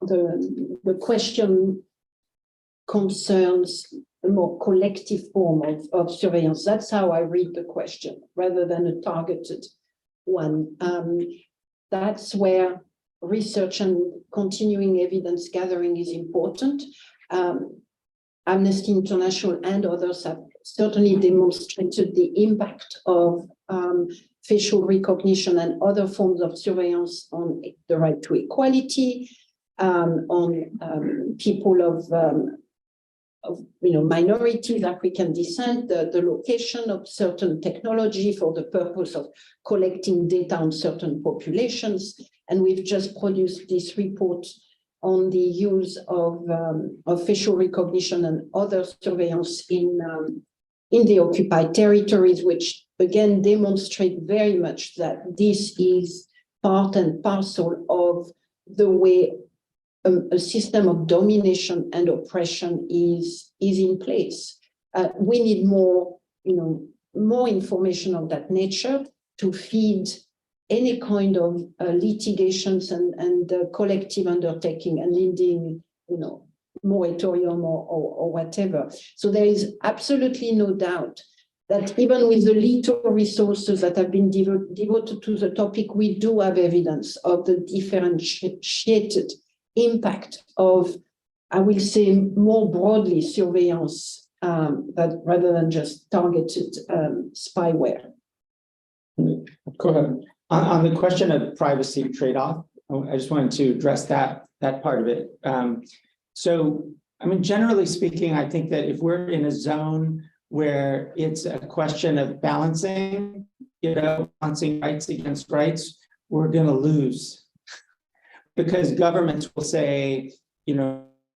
the question concerns a more collective form of surveillance. That's how I read the question, rather than a targeted one. That's where research and continuing evidence gathering is important. Amnesty International and others have certainly demonstrated the impact of facial recognition and other forms of surveillance on the right to equality, on people of minorities, African descent, the location of certain technology for the purpose of collecting data on certain populations. And we've just produced this report on the use of facial recognition and other surveillance in the occupied territories, which again demonstrate very much that this is part and parcel of the way a system of domination and oppression is in place. We need more information of that nature to feed any kind of litigations and collective undertaking and leading, moratorium or whatever. So there is absolutely no doubt that even with the little resources that have been devoted to the topic, we do have evidence of the differentiated impact of, I will say, more broadly surveillance rather than just targeted spyware. Go ahead. On the question of privacy trade-off, I just wanted to address that part of it. So, generally speaking, I think that if we're in a zone where it's a question of balancing rights against rights, we're going to lose. Because governments will say,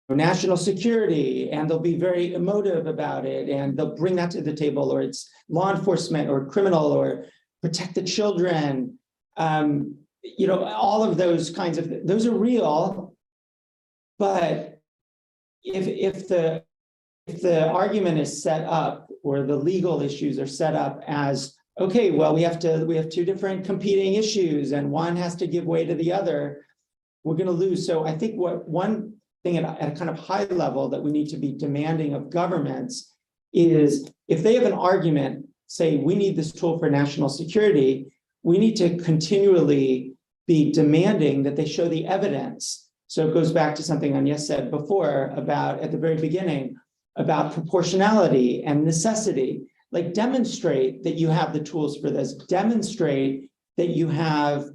national security, and they'll be very emotive about it, and they'll bring that to the table, or it's law enforcement or criminal or protect the children. All of those kinds of, those are real, but if the argument is set up, or the legal issues are set up as, okay, well, we have two different competing issues, and one has to give way to the other, we're going to lose. So I think one thing at a kind of high level that we need to be demanding of governments is, if they have an argument, say, we need this tool for national security, we need to continually be demanding that they show the evidence. So it goes back to something Agnes said before about, at the very beginning, about proportionality and necessity. Like, demonstrate that you have the tools for this. Demonstrate that you have,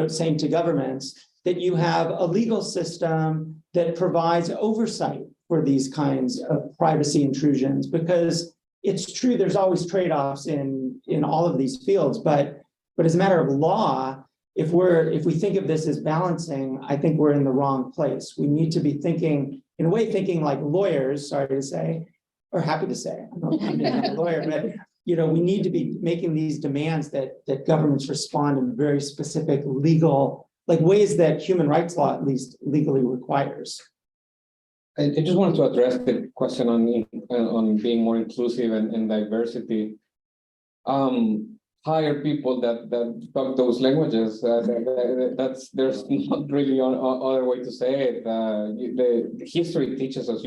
saying to governments, that you have a legal system that provides oversight for these kinds of privacy intrusions, because it's true, there's always trade-offs in all of these fields, but as a matter of law, if we think of this as balancing, I think we're in the wrong place. We need to be thinking in a way, thinking like lawyers, sorry to say, or happy to say, I'm not a lawyer, but we need to be making these demands that governments respond in very specific legal, like ways that human rights law at least legally requires. I just wanted to address the question on being more inclusive and diversity. Hire people that talk those languages. There's not really other way to say it. The history teaches us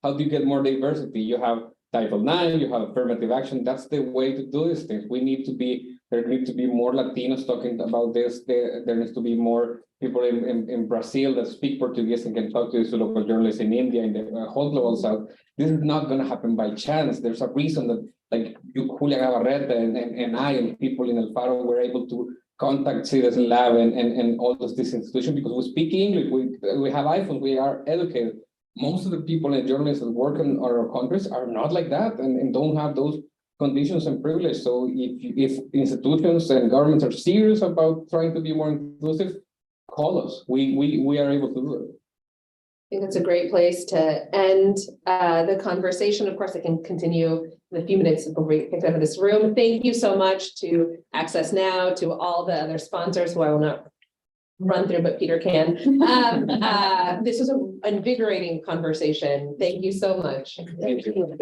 how do you get more diversity? You have Title IX, you have affirmative action. That's the way to do these things. There need to be more Latinos talking about this. There needs to be more people in Brazil that speak Portuguese and can talk to these local journalists in India, in the whole global south. This is not going to happen by chance. There's a reason that, like you, Julia Gabarreta, and I, and people in El Faro were able to contact Citizen Lab and all of these institutions because we speak English, we have iPhones, we are educated. Most of the people and journalists that work in our countries are not like that and don't have those conditions and privilege. So if institutions and governments are serious about trying to be more inclusive, call us. We are able to do it. I think that's a great place to end the conversation. Of course, I can continue in a few minutes before we get out of this room. Thank you so much to Access Now, to all the other sponsors who I will not run through, but Peter can. This was an invigorating conversation. Thank you so much. Thank you.